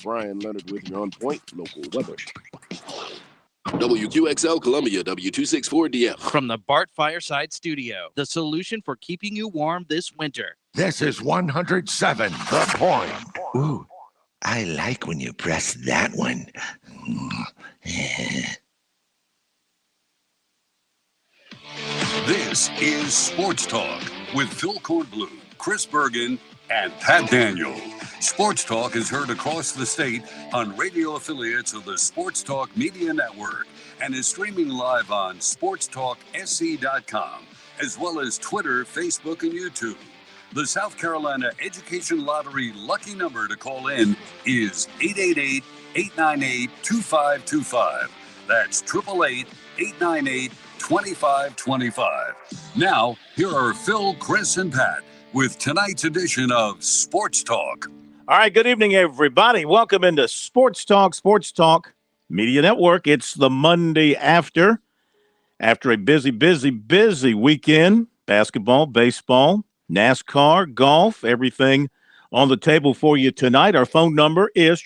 Brian Leonard with your on-point local weather. WQXL Columbia, W264DM. From the Bart Fireside Studio, the solution for keeping you warm this winter. This is 107 The Point. Ooh, I like when you press that one. This is Sports Talk with Phil Kornblum, Chris Bergen, and Pat Daniel. Sports Talk is heard across the state on radio affiliates of the Sports Talk Media Network and is streaming live on SportsTalkSC.com, as well as Twitter, Facebook, and YouTube. The South Carolina Education Lottery lucky number to call in is 888-898-2525. That's 888-898-2525. Now, here are Phil, Chris, and Pat with tonight's edition of Sports Talk. All right, good evening, everybody. Welcome into Sports Talk Media Network. It's the Monday after a busy weekend. Basketball, baseball, NASCAR, golf, everything on the table for you tonight. Our phone number is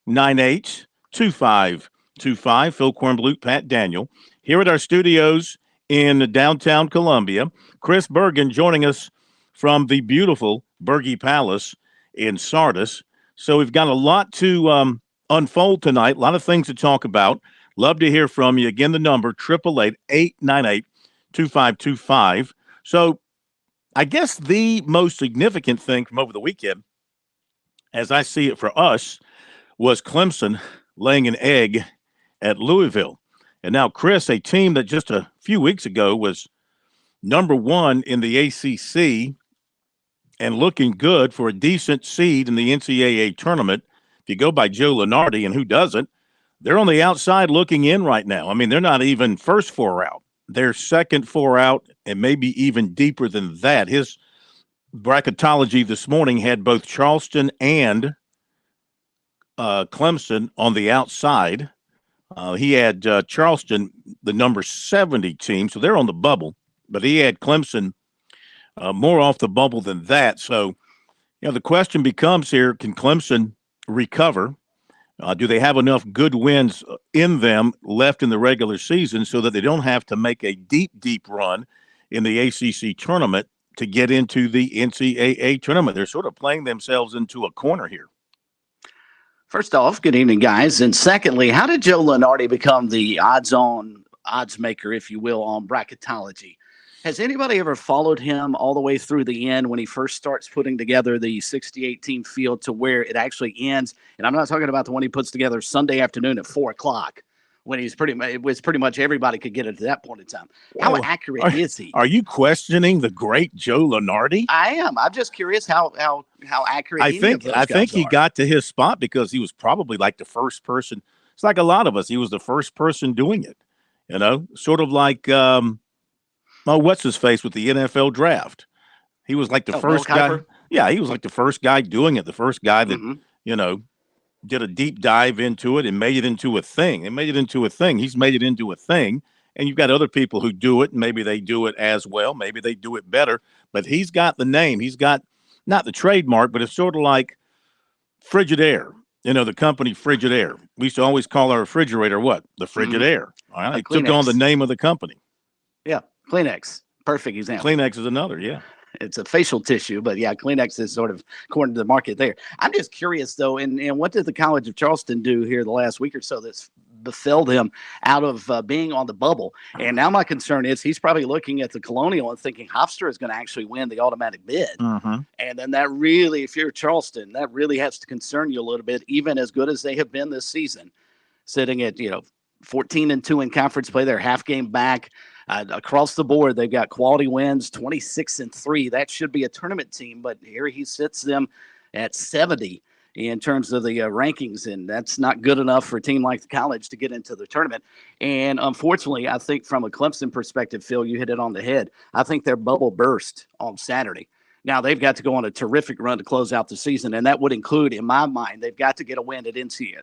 888-898-2525. Phil Kornblum, Pat Daniel, here at our studios in downtown Columbia. Chris Bergen joining us from the beautiful Berge Palace in Sardis. So we've got a lot to unfold tonight, a lot of things to talk about. Love to hear from you. Again, the number, 888-898-2525. So I guess the most significant thing from over the weekend, as I see it for us, was Clemson laying an egg at Louisville. And now, Chris, a team that just a few weeks ago was number one in the ACC and looking good for a decent seed in the NCAA tournament. If you go by Joe Lunardi, and who doesn't, they're on the outside looking in right now. I mean, they're not even first four out. They're second four out, and maybe even deeper than that. His bracketology this morning had both Charleston and Clemson on the outside. He had Charleston, the number 70 team, so they're on the bubble. But he had Clemson more off the bubble than that. So, the question becomes here, can Clemson recover? Do they have enough good wins in them left in the regular season so that they don't have to make a deep run in the ACC tournament to get into the NCAA tournament? They're sort of playing themselves into a corner here. First off, good evening, guys. And secondly, how did Joe Lunardi become the odds maker, if you will, on bracketology? Has anybody ever followed him all the way through the end when he first starts putting together the 68-team field to where it actually ends? And I'm not talking about the one he puts together Sunday afternoon at 4 o'clock when it was pretty much everybody could get it at that point in time. How accurate is he? Are you questioning the great Joe Lunardi? I am. I'm just curious how accurate I think he got to his spot because he was probably like the first person. It's like a lot of us. He was the first person doing it, sort of like what's his face with the NFL draft. He was like the first guy. Yeah, he was like the first guy doing it, the first guy that, did a deep dive into it and made it into a thing. He's made it into a thing. And you've got other people who do it, and maybe they do it as well. Maybe they do it better. But he's got the name. He's got not the trademark, but it's sort of like Frigidaire. The company Frigidaire. We used to always call our refrigerator what? The Frigidaire. All right. It took on the name of the company. Yeah. Kleenex. Perfect example. Kleenex is another, yeah. It's a facial tissue, but yeah, Kleenex is sort of according to the market there. I'm just curious, though, and what did the College of Charleston do here the last week or so that's befell them out of being on the bubble? And now my concern is he's probably looking at the Colonial and thinking Hofstra is going to actually win the automatic bid. Mm-hmm. And then that really, if you're Charleston, that really has to concern you a little bit, even as good as they have been this season, sitting at, 14-2 in conference play. They're half game back. Across the board, they've got quality wins, 26-3. That should be a tournament team, but here he sits them at 70 in terms of the rankings, and that's not good enough for a team like the College to get into the tournament. And unfortunately, I think from a Clemson perspective, Phil, you hit it on the head. I think their bubble burst on Saturday. Now, they've got to go on a terrific run to close out the season, and that would include, in my mind, they've got to get a win at NC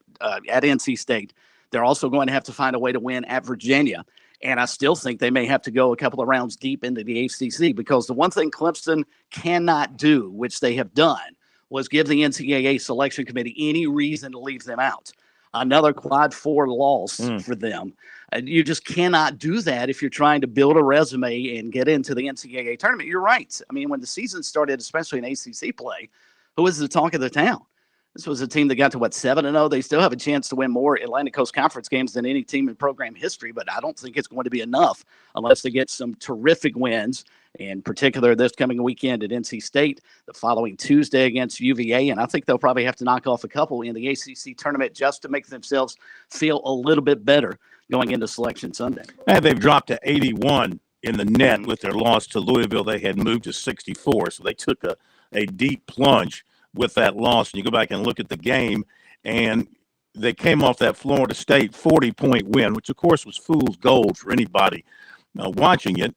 State. They're also going to have to find a way to win at Virginia. And I still think they may have to go a couple of rounds deep into the ACC, because the one thing Clemson cannot do, which they have done, was give the NCAA selection committee any reason to leave them out. Another quad 4 loss for them. And you just cannot do that if you're trying to build a resume and get into the NCAA tournament. You're right. I mean, when the season started, especially in ACC play, who was the talk of the town? This was a team that got to, 7-0. They still have a chance to win more Atlantic Coast Conference games than any team in program history, but I don't think it's going to be enough unless they get some terrific wins, in particular this coming weekend at NC State, the following Tuesday against UVA, and I think they'll probably have to knock off a couple in the ACC tournament just to make themselves feel a little bit better going into Selection Sunday. And they've dropped to 81 in the net with their loss to Louisville. They had moved to 64, so they took a deep plunge with that loss. And you go back and look at the game, and they came off that Florida State 40-point win, which, of course, was fool's gold for anybody watching it.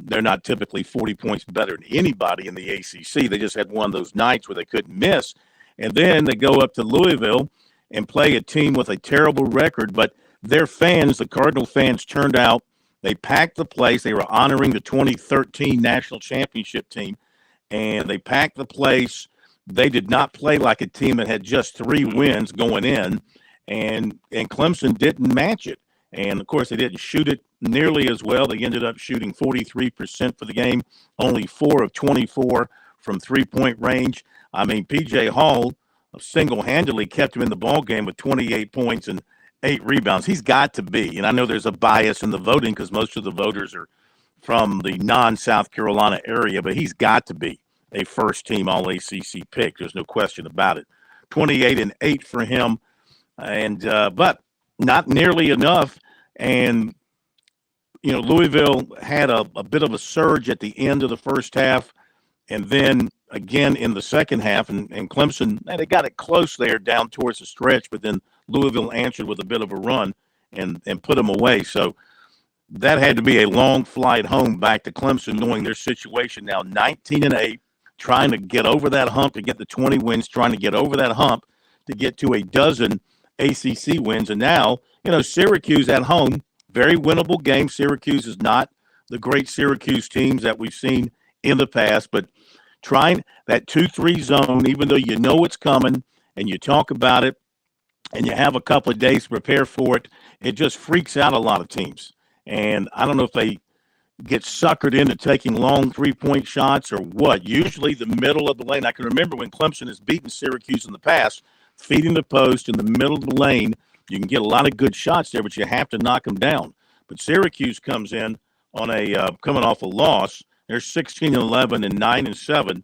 They're not typically 40 points better than anybody in the ACC. They just had one of those nights where they couldn't miss. And then they go up to Louisville and play a team with a terrible record, but their fans, the Cardinal fans, turned out. They packed the place. They were honoring the 2013 national championship team, and they packed the place. They did not play like a team that had just 3 wins going in, and Clemson didn't match it. And, of course, they didn't shoot it nearly as well. They ended up shooting 43% for the game, only 4 of 24 from three-point range. I mean, P.J. Hall single-handedly kept him in the ballgame with 28 points and 8 rebounds. He's got to be, and I know there's a bias in the voting because most of the voters are from the non-South Carolina area, but he's got to be a first-team All-ACC pick. There's no question about it. 28 and 8 for him, and but not nearly enough. And, you know, Louisville had a bit of a surge at the end of the first half, and then again in the second half. And Clemson, they got it close there down towards the stretch, but then Louisville answered with a bit of a run and put them away. So that had to be a long flight home back to Clemson, knowing their situation now 19 and 8. Trying to get over that hump to get the 20 wins, trying to get over that hump to get to a dozen ACC wins. And now, you know, Syracuse at home, very winnable game. Syracuse is not the great Syracuse teams that we've seen in the past, but trying that 2-3 zone, even though you know it's coming and you talk about it and you have a couple of days to prepare for it, it just freaks out a lot of teams. And I don't know if they get suckered into taking long three-point shots or what. Usually the middle of the lane. I can remember when Clemson has beaten Syracuse in the past, feeding the post in the middle of the lane. You can get a lot of good shots there, but you have to knock them down. But Syracuse comes in on coming off a loss. They're 16-11 and 9-7,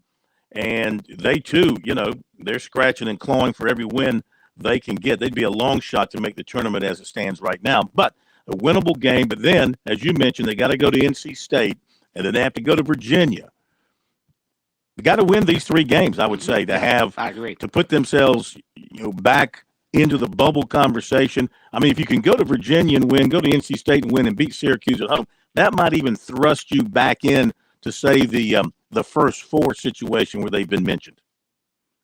and they too, you know, they're scratching and clawing for every win they can get. They'd be a long shot to make the tournament as it stands right now, but a winnable game. But then, as you mentioned, they got to go to NC State, and then they have to go to Virginia. They got to win these 3 games, I would say, to have to put themselves, you know, back into the bubble conversation. I mean, if you can go to Virginia and win, go to NC State and win, and beat Syracuse at home, that might even thrust you back in to say the first 4 situation where they've been mentioned.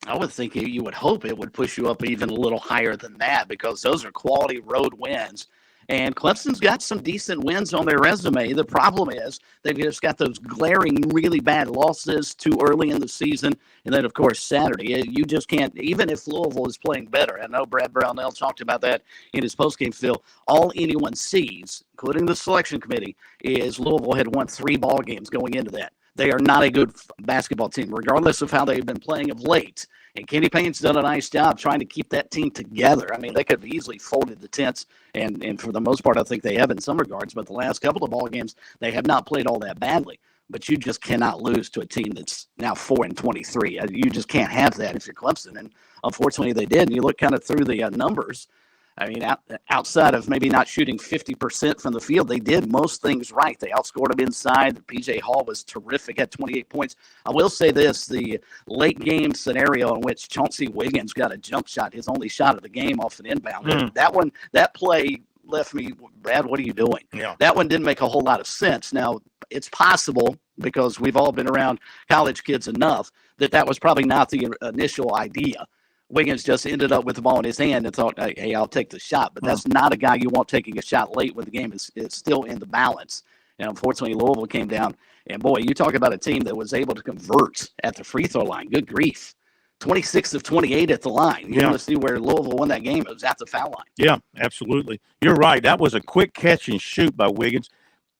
I would think you would hope it would push you up even a little higher than that, because those are quality road wins. And Clemson's got some decent wins on their resume. The problem is they've just got those glaring, really bad losses too early in the season. And then, of course, Saturday. You just can't, even if Louisville is playing better. I know Brad Brownell talked about that in his postgame fill. All anyone sees, including the selection committee, is Louisville had won 3 ball games going into that. They are not a good basketball team, regardless of how they've been playing of late. And Kenny Payne's done a nice job trying to keep that team together. I mean, they could have easily folded the tents, and for the most part, I think they have in some regards. But the last couple of ball games, they have not played all that badly. But you just cannot lose to a team that's now 4-23. You just can't have that if you're Clemson. And unfortunately, they did. And you look kind of through the numbers. I mean, outside of maybe not shooting 50% from the field, they did most things right. They outscored them inside. P.J. Hall was terrific at 28 points. I will say this, the late game scenario in which Chauncey Wiggins got a jump shot, his only shot of the game off an inbound. That play left me, Brad, what are you doing? Yeah. That one didn't make a whole lot of sense. Now, it's possible, because we've all been around college kids enough, that was probably not the initial idea. Wiggins just ended up with the ball in his hand and thought, hey, I'll take the shot. But that's not a guy you want taking a shot late when the game is still in the balance. And unfortunately, Louisville came down. And, boy, you talk about a team that was able to convert at the free throw line. Good grief. 26 of 28 at the line. You want to see where Louisville won that game. It was at the foul line. Yeah, absolutely. You're right. That was a quick catch and shoot by Wiggins.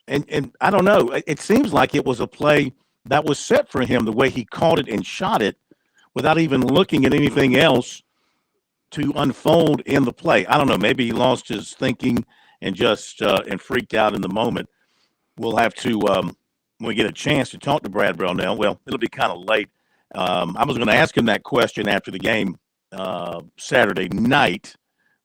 And I don't know. It seems like it was a play that was set for him, the way he caught it and shot it without even looking at anything else to unfold in the play. I don't know. Maybe he lost his thinking and just and freaked out in the moment. We'll have to, when we get a chance to talk to Brad Brownell, well, it'll be kind of late. I was going to ask him that question after the game Saturday night,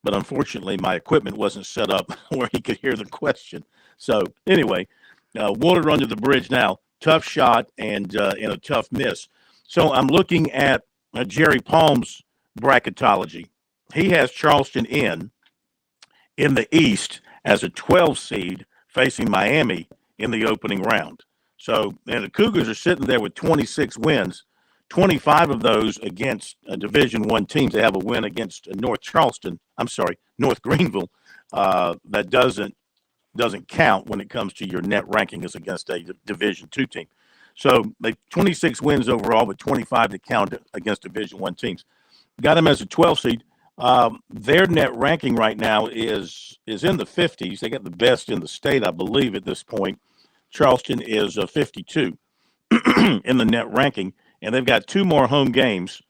but unfortunately my equipment wasn't set up where he could hear the question. So anyway, water under the bridge now. Tough shot and a tough miss. So I'm looking at Jerry Palm's bracketology. He has Charleston in the East as a 12 seed facing Miami in the opening round. So and the Cougars are sitting there with 26 wins, 25 of those against Division I teams. They have a win against North Greenville. That doesn't count when it comes to your net ranking as against a Division II team. So they 26 wins overall, but 25 to count against Division I teams. Got them as a 12 seed. Their net ranking right now is in the 50s. They got the best in the state, I believe, at this point. Charleston is 52 in the net ranking, and they've got 2 more home games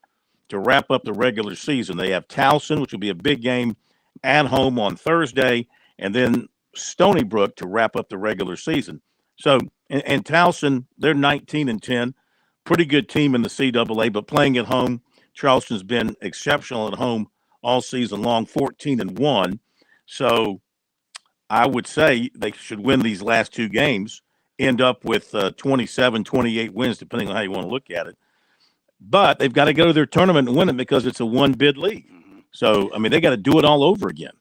to wrap up the regular season. They have Towson, which will be a big game at home on Thursday, and then Stony Brook to wrap up the regular season. So, and Towson, they're 19-10, pretty good team in the CAA, but playing at home, Charleston's been exceptional at home all season long, 14-1. So I would say they should win these last 2 games, end up with 27, 28 wins, depending on how you want to look at it. But they've got to go to their tournament and win it because it's a 1-bid league. So, I mean, they got to do it all over again.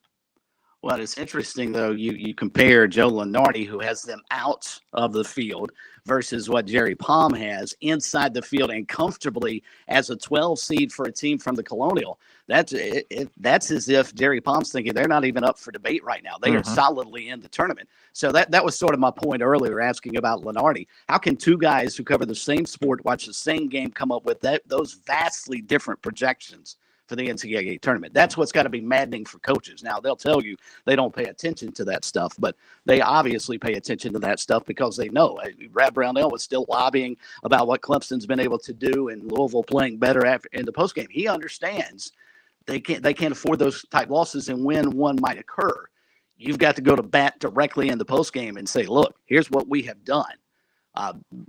Well, it's interesting, though, you compare Joe Lunardi, who has them out of the field, versus what Jerry Palm has inside the field and comfortably as a 12 seed for a team from the Colonial. That's as if Jerry Palm's thinking they're not even up for debate right now. They are solidly in the tournament. So that was sort of my point earlier, asking about Lunardi. How can 2 guys who cover the same sport, watch the same game, come up with those vastly different projections for the NCAA tournament? That's what's got to be maddening for coaches. Now, they'll tell you they don't pay attention to that stuff, but they obviously pay attention to that stuff because they know. Brad Brownell was still lobbying about what Clemson's been able to do and Louisville playing better after in the postgame. He understands they can't afford those type losses, and when one might occur, you've got to go to bat directly in the postgame and say, look, here's what we have done.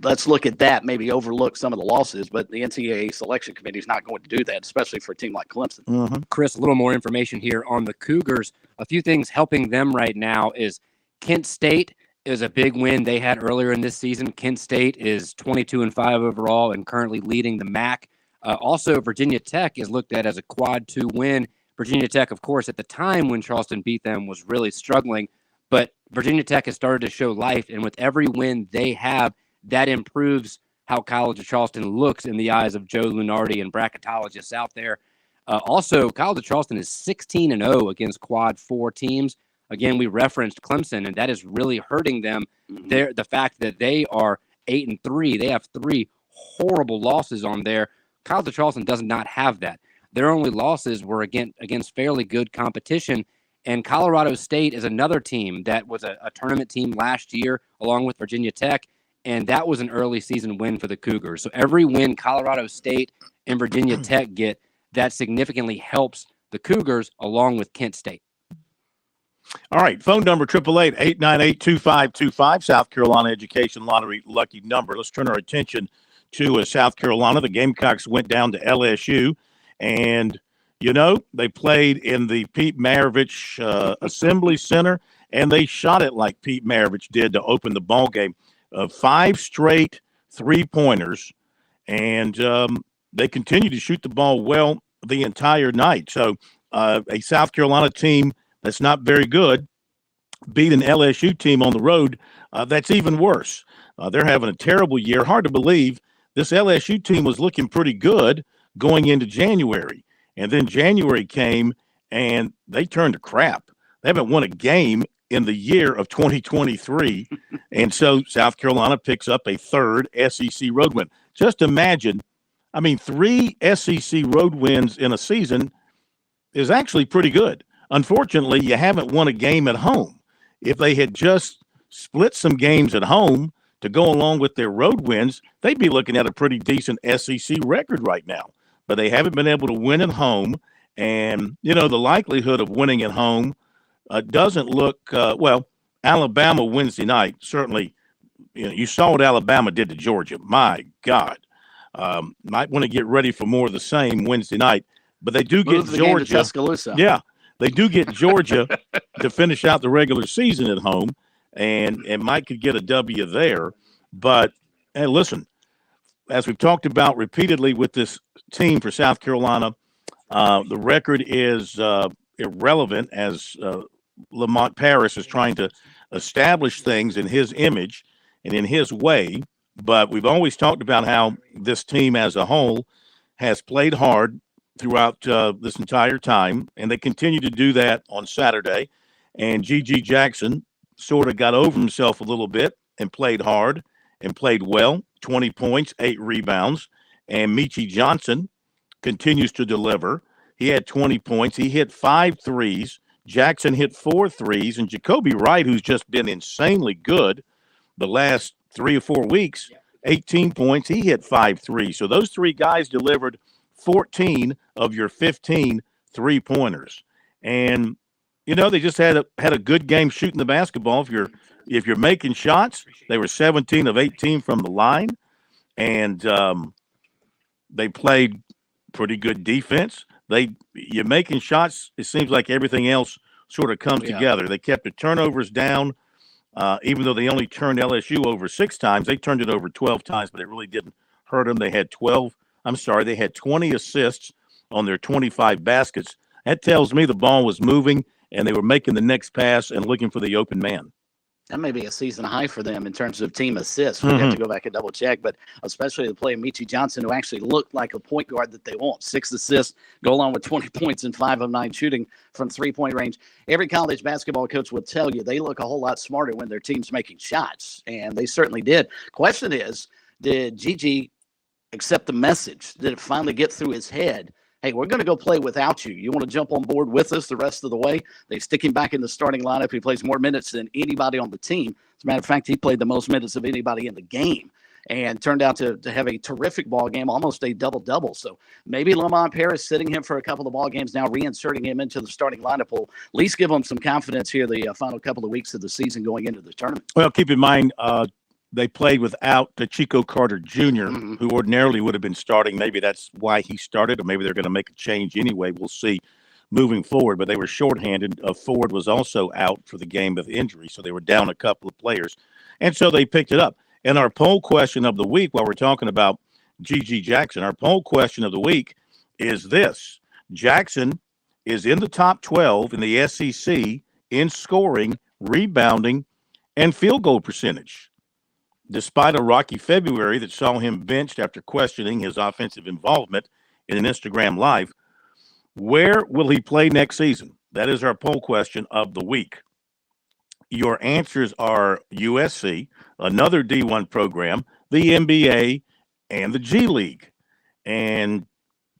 Let's look at that, maybe overlook some of the losses, but the NCAA selection committee is not going to do that, especially for a team like Clemson. Chris, a little more information here on the Cougars. A few things helping them right now is Kent State is a big win they had earlier in this season. Kent State is 22-5 overall and currently leading the MAC. Also, Virginia Tech is looked at as a quad 2 win. Virginia Tech, of course, at the time when Charleston beat them was really struggling, but Virginia Tech has started to show life, and with every win they have, that improves how College of Charleston looks in the eyes of Joe Lunardi and bracketologists out there. Also, College of Charleston is 16-0 against quad 4 teams. Again, we referenced Clemson, and that is really hurting them. The fact that they are 8-3, they have 3 horrible losses on there. College of Charleston does not have that. Their only losses were against fairly good competition. And Colorado State is another team that was a tournament team last year, along with Virginia Tech, and that was an early season win for the Cougars. So every win Colorado State and Virginia Tech get, that significantly helps the Cougars, along with Kent State. All right, phone number 888-898-2525, South Carolina Education Lottery lucky number. Let's turn our attention to South Carolina. The Gamecocks went down to LSU, and you know, they played in the Pete Maravich Assembly Center, and they shot it like Pete Maravich did to open the ball game. 5 straight 3-pointers, and they continue to shoot the ball well the entire night. So a South Carolina team that's not very good beat an LSU team on the road that's even worse. They're having a terrible year. Hard to believe this LSU team was looking pretty good going into January. And then January came, and they turned to crap. They haven't won a game in the year of 2023. And so South Carolina picks up a 3rd SEC road win. Just imagine, I mean, 3 SEC road wins in a season is actually pretty good. Unfortunately, you haven't won a game at home. If they had just split some games at home to go along with their road wins, they'd be looking at a pretty decent SEC record right now. But they haven't been able to win at home. And, the likelihood of winning at home doesn't look well. Alabama Wednesday night, certainly, you saw what Alabama did to Georgia. My God. Might want to get ready for more of the same Wednesday night. But they do get Georgia. Tuscaloosa. Yeah, they do get Georgia to finish out the regular season at home, and Mike could get a W there. But, hey, listen, as we've talked about repeatedly with this team for South Carolina, the record is irrelevant as Lamont Paris is trying to establish things in his image and in his way. But we've always talked about how this team as a whole has played hard throughout this entire time, and they continue to do that on Saturday. And G.G. Jackson sort of got over himself a little bit and played hard and played well, 20 points, 8 rebounds. And Michie Johnson continues to deliver. He had 20 points. He hit 5 threes. Jackson hit 4 threes. And Jacoby Wright, who's just been insanely good the last 3 or 4 weeks, 18 points. He hit 5 threes. So those 3 guys delivered 14 of your 15 3-pointers. And, they just had a good game shooting the basketball. If you're making shots, they were 17 of 18 from the line. And they played pretty good defense. You're making shots, it seems like everything else sort of comes together. They kept the turnovers down. Even though they only turned LSU over 6 times, they turned it over 12 times, but it really didn't hurt them. They had 20 assists on their 25 baskets. That tells me the ball was moving and they were making the next pass and looking for the open man. That may be a season high for them in terms of team assists. We have to go back and double check, but especially the play of Michie Johnson, who actually looked like a point guard that they want. 6 assists, go along with 20 points and 5 of 9 shooting from 3-point range. Every college basketball coach would tell you they look a whole lot smarter when their team's making shots, and they certainly did. Question is, did Gigi accept the message? Did it finally get through his head? Hey, we're going to go play without you. You want to jump on board with us the rest of the way? They stick him back in the starting lineup. He plays more minutes than anybody on the team. As a matter of fact, he played the most minutes of anybody in the game and turned out to have a terrific ball game, almost a double-double. So maybe Lamont Paris sitting him for a couple of ball games now, reinserting him into the starting lineup will at least give him some confidence here the final couple of weeks of the season going into the tournament. Well, keep in mind, they played without the Chico Carter Jr., who ordinarily would have been starting. Maybe that's why he started, or maybe they're going to make a change anyway. We'll see moving forward. But they were shorthanded. Ford was also out for the game with injury, so they were down a couple of players. And so they picked it up. And our poll question of the week, while we're talking about G.G. Jackson, our poll question of the week is this. Jackson is in the top 12 in the SEC in scoring, rebounding, and field goal percentage. Despite a rocky February that saw him benched after questioning his offensive involvement in an Instagram Live, where will he play next season? That is our poll question of the week. Your answers are USC, another D1 program, the NBA, and the G League. And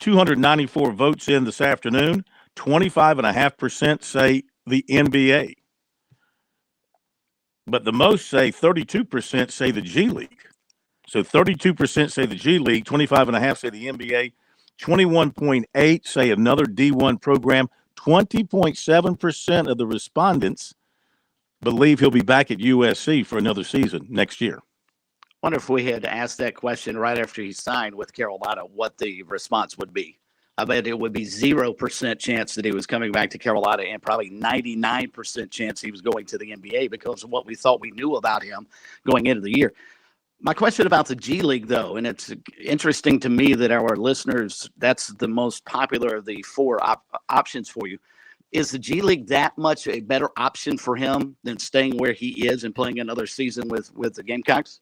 294 votes in this afternoon, 25.5% say the NBA. But the most say 32% say the G League. So 32% say the G League, 25.5% say the NBA, 21.8% say another D1 program, 20.7% of the respondents believe he'll be back at USC for another season next year. Wonder if we had asked that question right after he signed with Carolina, what the response would be. I bet it would be 0% chance that he was coming back to Carolina and probably 99% chance he was going to the NBA because of what we thought we knew about him going into the year. My question about the G League, though, and it's interesting to me that our listeners, that's the most popular of the 4 options for you. Is the G League that much a better option for him than staying where he is and playing another season with the Gamecocks?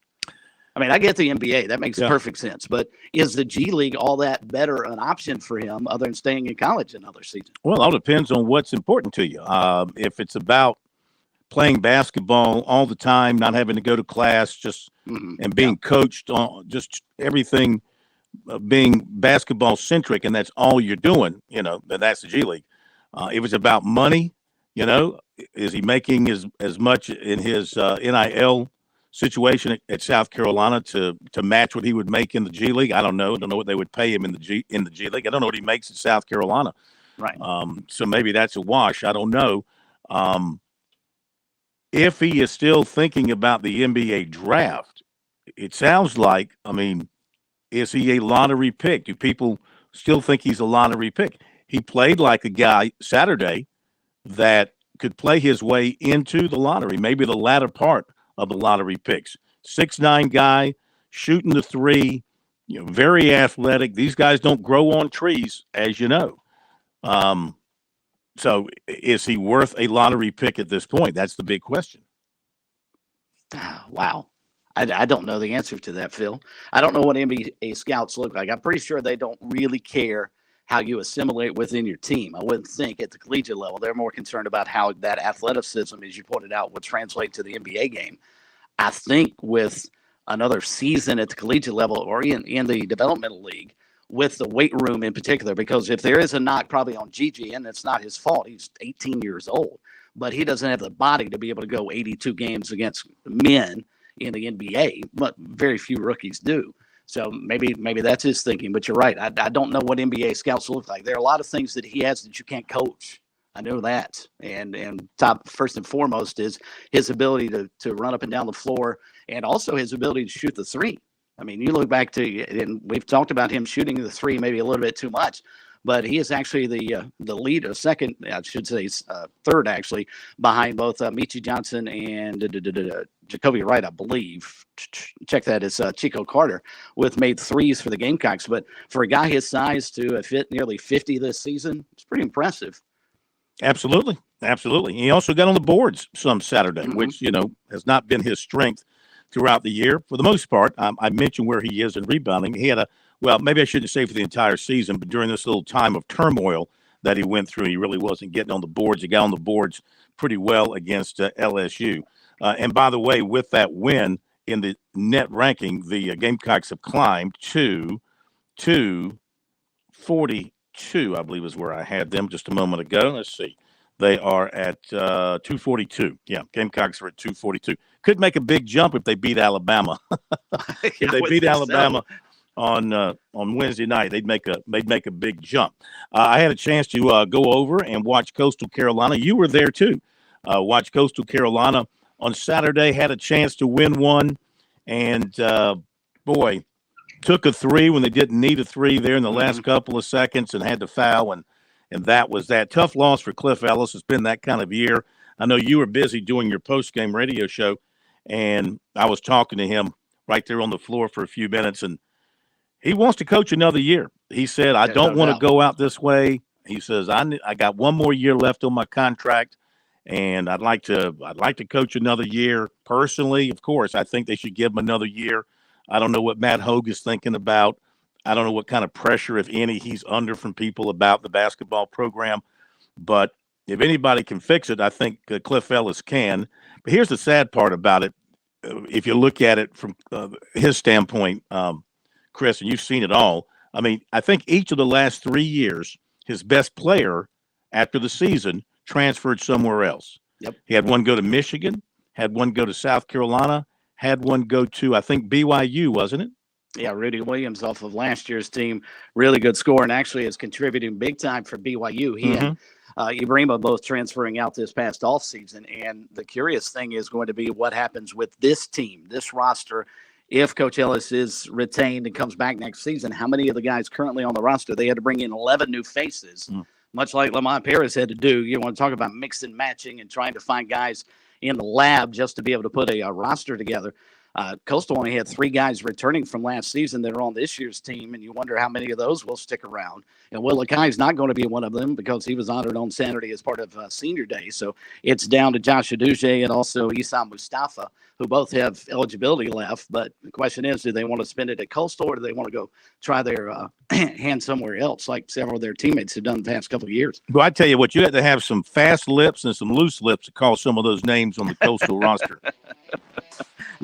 I mean, I get the NBA. That makes perfect sense. But is the G League all that better an option for him other than staying in college another season? Well, it all depends on what's important to you. If it's about playing basketball all the time, not having to go to class, just and being coached on just everything being basketball centric and that's all you're doing, that's the G League. If it's about money, is he making as much in his NIL situation at South Carolina to match what he would make in the G League? I don't know. I don't know what they would pay him in the G League. I don't know what he makes at South Carolina. Right. So maybe that's a wash. I don't know. If he is still thinking about the NBA draft, it sounds like, is he a lottery pick? Do people still think he's a lottery pick? He played like a guy Saturday that could play his way into the lottery, maybe the latter part of the lottery picks. 6'9" guy, shooting the three, very athletic. These guys don't grow on trees, as you know. So is he worth a lottery pick at this point? That's the big question. Wow. I don't know the answer to that, Phil. I don't know what NBA scouts look like. I'm pretty sure they don't really care how you assimilate within your team. I wouldn't think at the collegiate level. They're more concerned about how that athleticism, as you pointed out, would translate to the NBA game. I think with another season at the collegiate level or in the developmental league, with the weight room in particular, because if there is a knock probably on Gigi, and it's not his fault, he's 18 years old, but he doesn't have the body to be able to go 82 games against men in the NBA, but very few rookies do. So maybe that's his thinking, but you're right. I don't know what NBA scouts look like. There are a lot of things that he has that you can't coach. I know that. And top, first and foremost, is his ability to run up and down the floor, and also his ability to shoot the three. You look back to, and we've talked about him shooting the three maybe a little bit too much, but he is actually the lead, or second, I should say, third actually, behind both Michi Johnson and Jacoby Wright, I believe. Check that, as Chico Carter, with made threes for the Gamecocks. But for a guy his size to have hit nearly 50 this season, it's pretty impressive. Absolutely. He also got on the boards some Saturday, which, has not been his strength throughout the year. For the most part, I mentioned where he is in rebounding. He had maybe I shouldn't say for the entire season, but during this little time of turmoil that he went through, he really wasn't getting on the boards. He got on the boards pretty well against LSU. And by the way, with that win in the net ranking, the Gamecocks have climbed to 242, I believe is where I had them just a moment ago. Let's see. They are at 242. Yeah, Gamecocks are at 242. Could make a big jump if they beat Alabama. If they beat Alabama on Wednesday night, they'd make a big jump. I had a chance to go over and watch Coastal Carolina. You were there too. Watch Coastal Carolina on Saturday. Had a chance to win one, and took a three when they didn't need a three there in the last couple of seconds, and had to foul, and that was that. Tough loss for Cliff Ellis. It's been that kind of year. I know you were busy doing your post-game radio show, and I was talking to him right there on the floor for a few minutes, and he wants to coach another year. He said, I don't want to go out this way. He says, I got one more year left on my contract, and I'd like to coach another year. Personally, of course, I think they should give him another year. I don't know what Matt Hogue is thinking about. I don't know what kind of pressure, if any, he's under from people about the basketball program. But if anybody can fix it, I think Cliff Ellis can. But here's the sad part about it. If you look at it from his standpoint, Chris, and you've seen it all. I think each of the last 3 years, his best player after the season transferred somewhere else. Yep. He had one go to Michigan, had one go to South Carolina, had one go to, I think, BYU, wasn't it? Yeah, Rudy Williams off of last year's team, really good scorer, and actually is contributing big time for BYU. He and Ibrahima both transferring out this past offseason. And the curious thing is going to be what happens with this team, this roster, if Coach Ellis is retained and comes back next season. How many of the guys currently on the roster? They had to bring in 11 new faces, much like Lamont Paris had to do. You want to talk about mix and matching and trying to find guys in the lab just to be able to put a roster together. Coastal only had 3 guys returning from last season that are on this year's team, and you wonder how many of those will stick around. And Will Lakai's not going to be one of them because he was honored on Saturday as part of Senior Day. So it's down to Josh Aduje and also Isam Mustafa, who both have eligibility left. But the question is, do they want to spend it at Coastal, or do they want to go try their hand somewhere else, like several of their teammates have done the past couple of years? Well, I tell you what, you had to have some fast lips and some loose lips to call some of those names on the Coastal roster.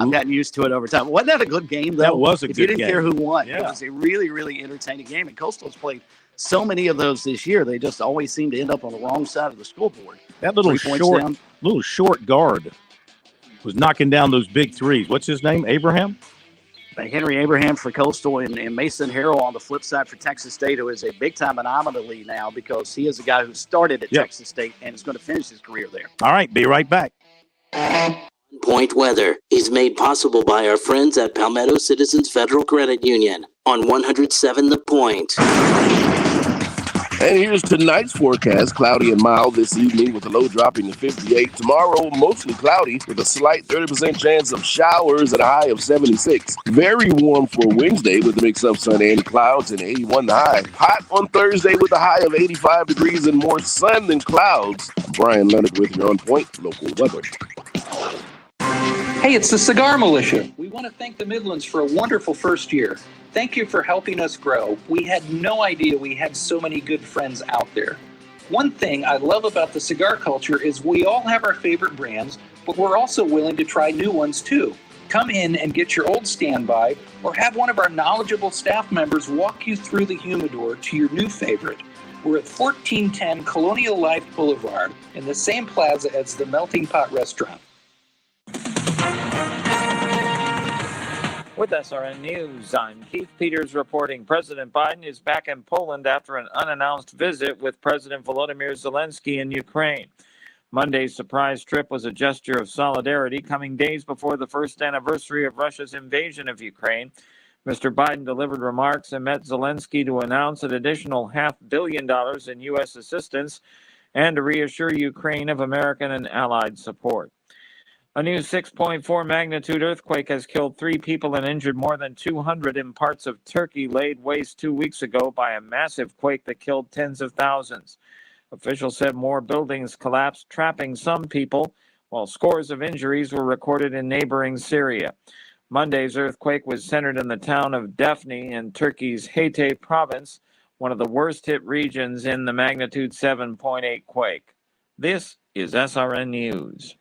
I've gotten used to it over time. Wasn't that a good game, though? That was a if good you didn't game. care who won, Yeah. it was a really, really entertaining game. And Coastal's played so many of those this year. They just always seem to end up on the wrong side of the scoreboard. That little short guard was knocking down those big threes. What's his name? Abraham? Henry Abraham for Coastal and Mason Harrell on the flip side for Texas State, who is a big-time anomaly now because he is a guy who started at Texas State and is going to finish his career there. All right, be right back. Point weather is made possible by our friends at Palmetto Citizens Federal Credit Union on 107 The Point. And here's tonight's forecast. Cloudy and mild this evening with a low dropping to 58. Tomorrow, mostly cloudy with a slight 30% chance of showers at a high of 76. Very warm for Wednesday with a mix of sun and clouds and 81 the high. Hot on Thursday with a high of 85 degrees and more sun than clouds. I'm Brian Leonard with your On Point local weather. Hey, it's the Cigar Militia. We want to thank the Midlands for a wonderful first year. Thank you for helping us grow. We had no idea we had so many good friends out there. One thing I love about the cigar culture is we all have our favorite brands, but we're also willing to try new ones too. Come in and get your old standby or have one of our knowledgeable staff members walk you through the humidor to your new favorite. We're at 1410 Colonial Life Boulevard in the same plaza as the Melting Pot Restaurant. With SRN News, I'm Keith Peters reporting President Biden is back in Poland after an unannounced visit with President Volodymyr Zelensky in Ukraine. Monday's surprise trip was a gesture of solidarity coming days before the first anniversary of Russia's invasion of Ukraine. Mr. Biden delivered remarks and met Zelensky to announce an additional $500 million in U.S. assistance and to reassure Ukraine of American and allied support. A new 6.4 magnitude earthquake has killed 3 people and injured more than 200 in parts of Turkey laid waste 2 weeks ago by a massive quake that killed tens of thousands. Officials said more buildings collapsed, trapping some people, while scores of injuries were recorded in neighboring Syria. Monday's earthquake was centered in the town of Defne in Turkey's Hatay province, one of the worst-hit regions in the magnitude 7.8 quake. This is SRN News.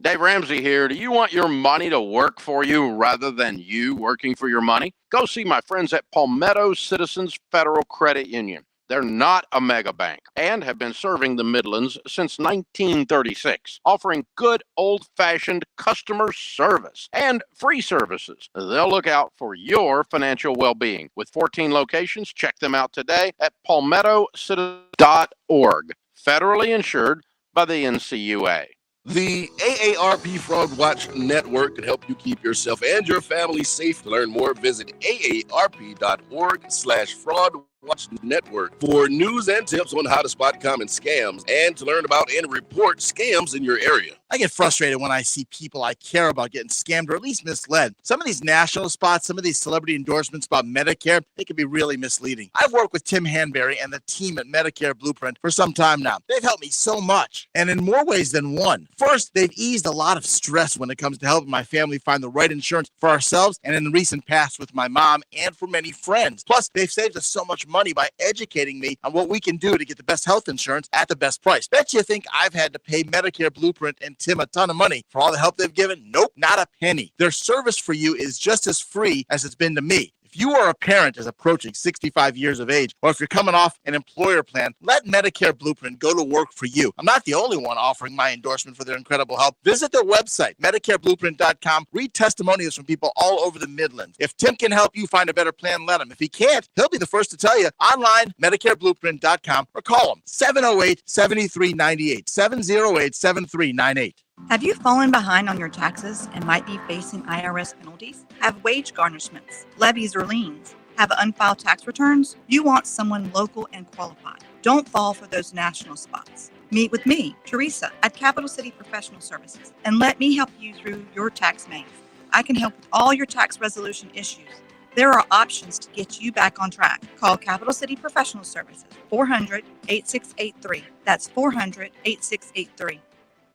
Dave Ramsey here. Do you want your money to work for you rather than you working for your money? Go see my friends at Palmetto Citizens Federal Credit Union. They're not a mega bank and have been serving the Midlands since 1936, offering good old-fashioned customer service and free services. They'll look out for your financial well-being. With 14 locations, check them out today at palmettocitizens.org. Federally insured by the NCUA. The AARP Fraud Watch Network can help you keep yourself and your family safe. To learn more, visit aarp.org/fraudwatch network for news and tips on how to spot common scams and to learn about and report scams in your area. I get frustrated when I see people I care about getting scammed or at least misled. Some of these national spots, some of these celebrity endorsements about Medicare, they can be really misleading. I've worked with Tim Hanberry and the team at Medicare Blueprint for some time now. They've helped me so much, and in more ways than one. First, they've eased a lot of stress when it comes to helping my family find the right insurance for ourselves and in the recent past with my mom and for many friends. Plus, they've saved us so much money by educating me on what we can do to get the best health insurance at the best price. Bet you think I've had to pay Medicare Blueprint and Tim a ton of money for all the help they've given? Nope, not a penny. Their service for you is just as free as it's been to me. If you are a parent is approaching 65 years of age, or if you're coming off an employer plan, let Medicare Blueprint go to work for you. I'm not the only one offering my endorsement for their incredible help. Visit their website, MedicareBlueprint.com. Read testimonials from people all over the Midlands. If Tim can help you find a better plan, let him. If he can't, he'll be the first to tell you. Online, MedicareBlueprint.com, or call him, 708-7398, 708-7398. Have you fallen behind on your taxes and might be facing IRS penalties? Have wage garnishments, levies, or liens? Have unfiled tax returns? You want someone local and qualified. Don't fall for those national spots. Meet with me, Teresa, at Capital City Professional Services, and let me help you through your tax maze. I can help with all your tax resolution issues. There are options to get you back on track. Call Capital City Professional Services, 400-8683. That's 400-8683.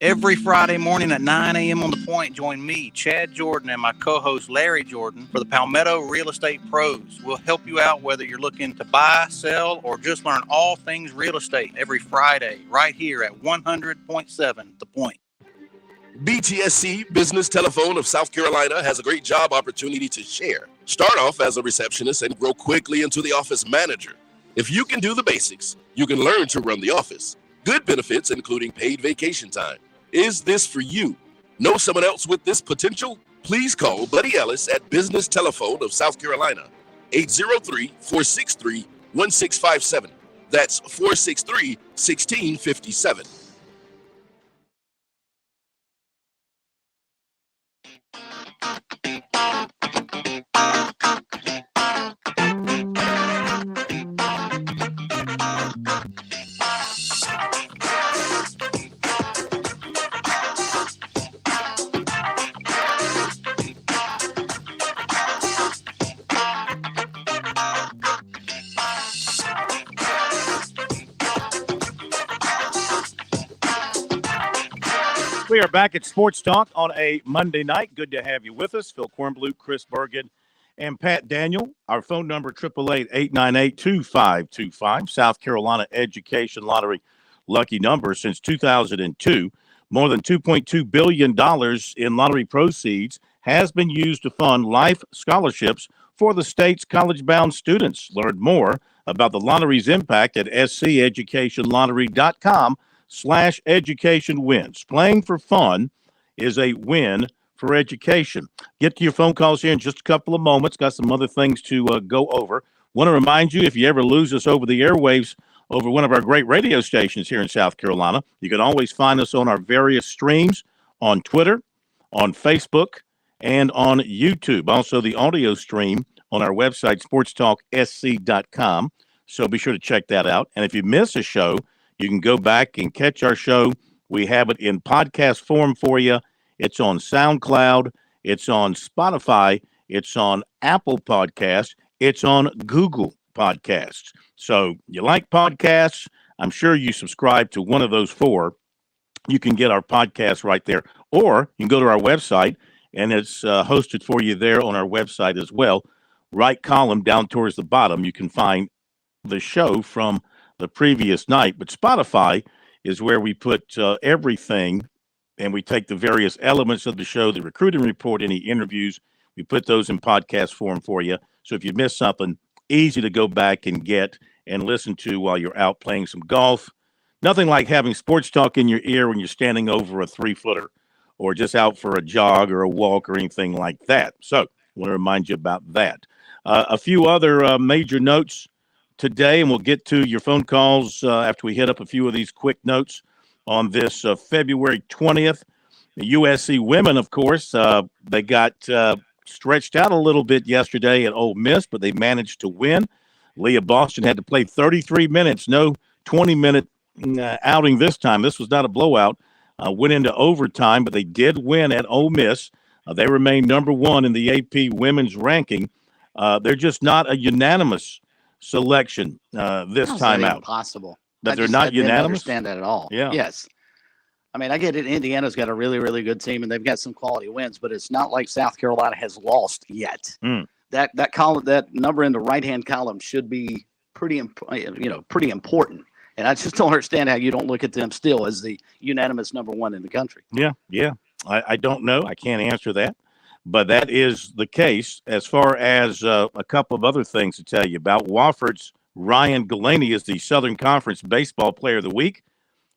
Every Friday morning at 9 a.m. on The Point, join me, Chad Jordan, and my co-host Larry Jordan for the Palmetto Real Estate Pros. We'll help you out whether you're looking to buy, sell, or just learn all things real estate every Friday right here at 100.7 The Point. BTSC Business Telephone of South Carolina has a great job opportunity to share. Start off as a receptionist and grow quickly into the office manager. If you can do the basics, you can learn to run the office. Good benefits, including paid vacation time. Is this for you? Know someone else with this potential? Please call Buddy Ellis at Business Telephone of South Carolina, 803-463-1657. That's 463-1657. We are back at Sports Talk on a Monday night. Good to have you with us. Phil Kornblut, Chris Bergen, and Pat Daniel. Our phone number, 888-898-2525. South Carolina Education Lottery lucky number since 2002. More than $2.2 billion in lottery proceeds has been used to fund life scholarships for the state's college-bound students. Learn more about the lottery's impact at sceducationlottery.com/education wins. Playing for fun is a win for education. Get to your phone calls here in just a couple of moments. Got some other things to go over. Want to remind you, if you ever lose us over the airwaves over one of our great radio stations here in South Carolina, you can always find us on our various streams on Twitter, on Facebook, and on YouTube. Also, the audio stream on our website, SportsTalkSC.com. So be sure to check that out. And if you miss a show, you can go back and catch our show. We have it in podcast form for you. It's on SoundCloud. It's on Spotify. It's on Apple Podcasts. It's on Google Podcasts. So you like podcasts? I'm sure you subscribe to one of those four. You can get our podcast right there. Or you can go to our website, and it's hosted for you there on our website as well. Right column down towards the bottom, you can find the show from the previous night. But Spotify is where we put everything, and we take the various elements of the show, the recruiting report, any interviews. We put those in podcast form for you. So if you miss something, easy to go back and get and listen to while you're out playing some golf. Nothing like having sports talk in your ear when you're standing over a 3-footer or just out for a jog or a walk or anything like that. So I want to remind you about that. A few other major notes today, and we'll get to your phone calls after we hit up a few of these quick notes on this February 20th. The USC women, of course, they got stretched out a little bit yesterday at Ole Miss, but they managed to win. Leah Boston had to play 33 minutes, no 20-minute outing this time. This was not a blowout. Went into overtime, but they did win at Ole Miss. They remain number one in the AP women's ranking. They're just not a unanimous selection this time out. Impossible. That they're not unanimous? I don't understand that at all. Yeah. Yes. I mean, I get it. Indiana's got a really, really good team, and they've got some quality wins, but it's not like South Carolina has lost yet. That column, that number in the right-hand column should be pretty important. And I just don't understand how you don't look at them still as the unanimous number one in the country. Yeah. I don't know. I can't answer that. But that is the case. As far as a couple of other things to tell you about, Wofford's Ryan Galaney is the Southern Conference Baseball Player of the Week.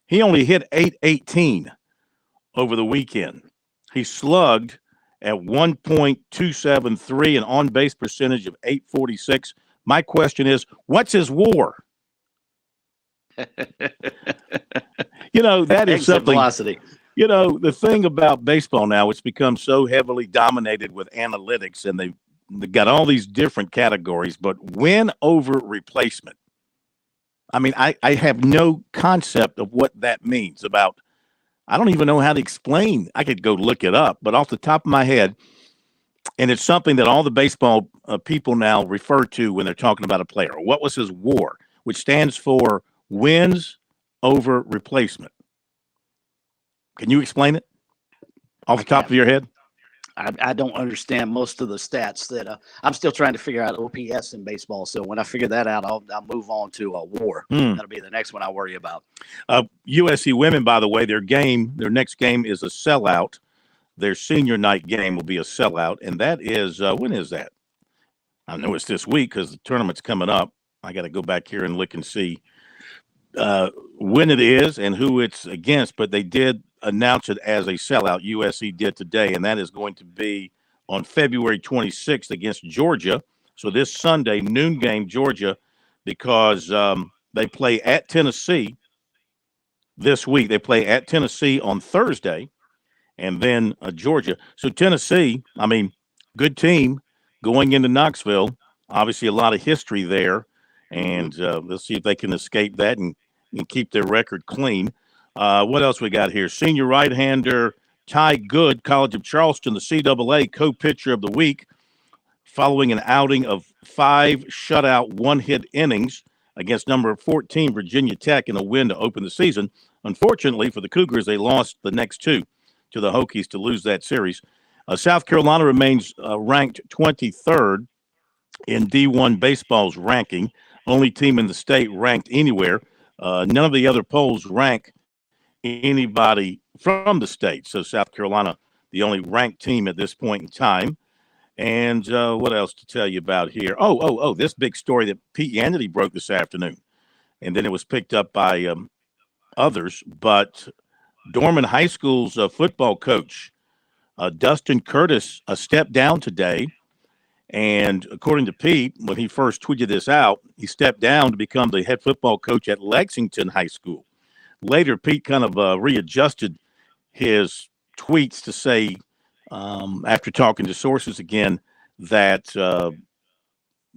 He only hit .818 over the weekend. He slugged at 1.273, an on-base percentage of .846. My question is, what's his WAR? That is something. Velocity. The thing about baseball now, it's become so heavily dominated with analytics, and they've got all these different categories, but win over replacement. I mean, I have no concept of what that means about. I don't even know how to explain. I could go look it up, but off the top of my head, and it's something that all the baseball people now refer to when they're talking about a player. What was his WAR, which stands for wins over replacement? Can you explain it off the top of your head? I don't understand most of the stats that I'm still trying to figure out OPS in baseball. So when I figure that out, I'll move on to WAR. That'll be the next one I worry about. USC women, by the way, their next game is a sellout. Their senior night game will be a sellout, and that is when is that? I know it's this week because the tournament's coming up. I got to go back here and look and see when it is and who it's against, but they did announce it as a sellout. USC did today, and that is going to be on February 26th against Georgia. So this Sunday, noon game, Georgia, because they play at Tennessee this week. They play at Tennessee on Thursday, and then Georgia. So Tennessee, I mean, good team going into Knoxville. Obviously, a lot of history there, and let's see if they can escape that and keep their record clean. What else we got here? Senior right-hander Ty Good, College of Charleston, the CAA co-pitcher of the week, following an outing of 5 shutout, 1-hit innings against number 14 Virginia Tech in a win to open the season. Unfortunately for the Cougars, they lost the next 2 to the Hokies to lose that series. South Carolina remains ranked 23rd in D1 baseball's ranking, only team in the state ranked anywhere. None of the other polls rank anybody from the state. So South Carolina, the only ranked team at this point in time. And what else to tell you about here? Oh, this big story that Pete Yanity broke this afternoon. And then it was picked up by others. But Dorman High School's football coach, Dustin Curtis, stepped down today. And according to Pete, when he first tweeted this out, he stepped down to become the head football coach at Lexington High School. Later, Pete kind of readjusted his tweets to say, after talking to sources again, that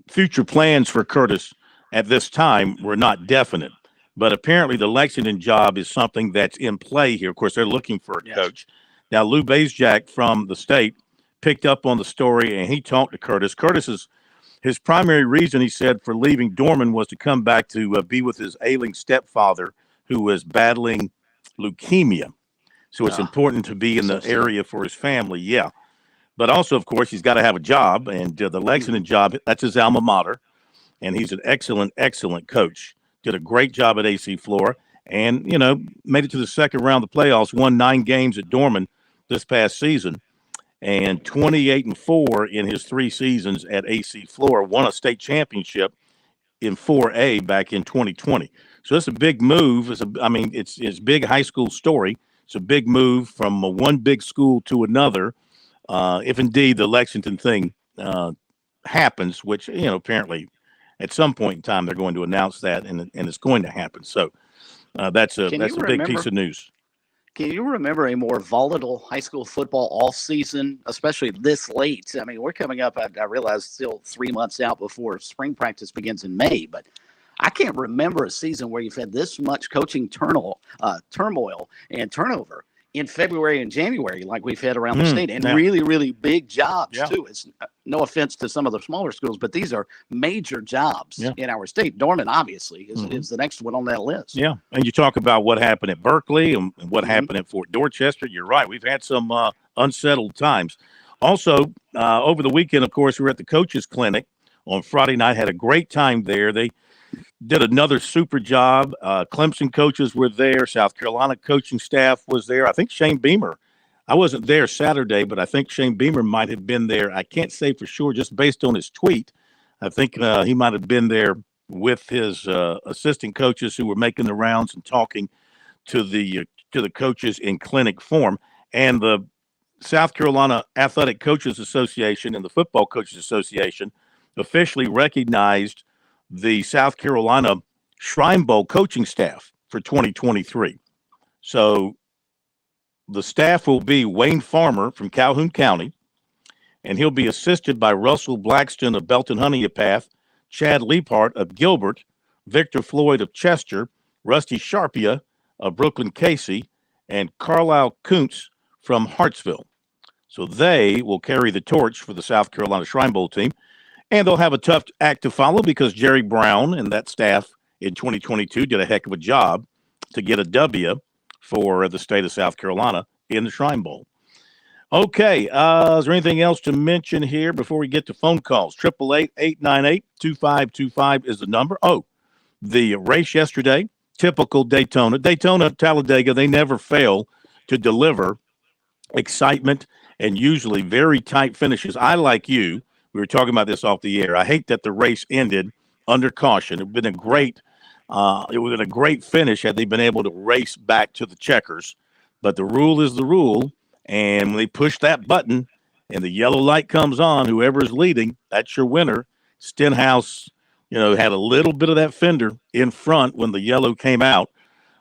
future plans for Curtis at this time were not definite. But apparently the Lexington job is something that's in play here. Of course, they're looking for a coach. Now, Lou Bazjak from the state picked up on the story, and he talked to Curtis. His primary reason, he said, for leaving Dorman was to come back to be with his ailing stepfather who was battling leukemia. So it's important to be in the area for his family. Yeah. But also, of course, he's got to have a job, and the Lexington job, that's his alma mater. And he's an excellent, excellent coach. Did a great job at AC Flora and, made it to the second round of the playoffs, won 9 games at Dorman this past season. And 28-4 in his 3 seasons at AC Flora, won a state championship in 4A back in 2020. So it's a big move. It's big high school story. It's a big move from one big school to another. If indeed the Lexington thing happens, which, apparently at some point in time they're going to announce that, and it's going to happen. So that's a big piece of news. Can you remember a more volatile high school football off season, especially this late? I mean, we're coming up, I realize, still 3 months out before spring practice begins in May, but I can't remember a season where you've had this much coaching turmoil and turnover in February and January like we've had around the state, and really, really big jobs too. It's no offense to some of the smaller schools, but these are major jobs in our state. Dorman, obviously, is the next one on that list. Yeah, and you talk about what happened at Berkeley and what happened at Fort Dorchester. You're right. We've had some unsettled times. Also, over the weekend, of course, we were at the coaches clinic on Friday night. Had a great time there. They did another super job. Clemson coaches were there. South Carolina coaching staff was there. I think Shane Beamer. I wasn't there Saturday, but I think Shane Beamer might have been there. I can't say for sure just based on his tweet. I think he might have been there with his assistant coaches who were making the rounds and talking to the coaches in clinic form. And the South Carolina Athletic Coaches Association and the Football Coaches Association officially recognized the South Carolina Shrine Bowl coaching staff for 2023. So the staff will be Wayne Farmer from Calhoun County, and he'll be assisted by Russell Blackston of Belton Honeypath, Chad Leapart of Gilbert, Victor Floyd of Chester, Rusty Sharpia of Brooklyn Casey, and Carlisle Kuntz from Hartsville. So they will carry the torch for the South Carolina Shrine Bowl team. And they'll have a tough act to follow because Jerry Brown and that staff in 2022 did a heck of a job to get a W for the state of South Carolina in the Shrine Bowl. Okay. Is there anything else to mention here before we get to phone calls? 888-898-2525 is the number. Oh, the race yesterday, typical Daytona. Daytona, Talladega, they never fail to deliver excitement and usually very tight finishes. I, like you, we were talking about this off the air. I hate that the race ended under caution. It would have been a great finish had they been able to race back to the checkers. But the rule is the rule. And when they push that button and the yellow light comes on, whoever's leading, that's your winner. Stenhouse, had a little bit of that fender in front when the yellow came out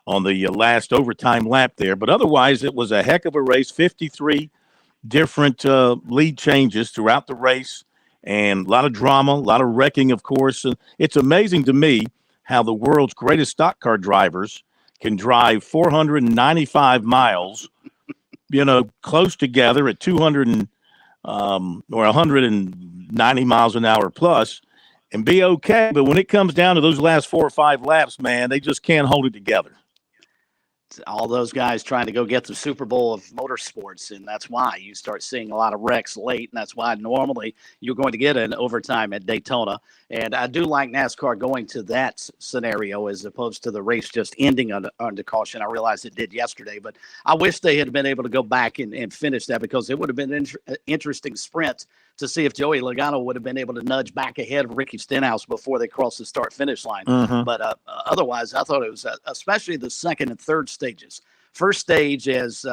on the last overtime lap there. But otherwise, it was a heck of a race, 53 different lead changes throughout the race, and a lot of drama, a lot of wrecking, of course. And it's amazing to me how the world's greatest stock car drivers can drive 495 miles, close together at 200 or 190 miles an hour plus and be okay. But when it comes down to those last 4 or 5 laps, man, they just can't hold it together. All those guys trying to go get the Super Bowl of motorsports, and that's why you start seeing a lot of wrecks late, and that's why normally you're going to get an overtime at Daytona. And I do like NASCAR going to that scenario as opposed to the race just ending under caution. I realized it did yesterday, but I wish they had been able to go back and finish that, because it would have been an interesting sprint to see if Joey Logano would have been able to nudge back ahead of Ricky Stenhouse before they crossed the start-finish line. Mhm. But otherwise, I thought it was especially the second and third stages. First stage, as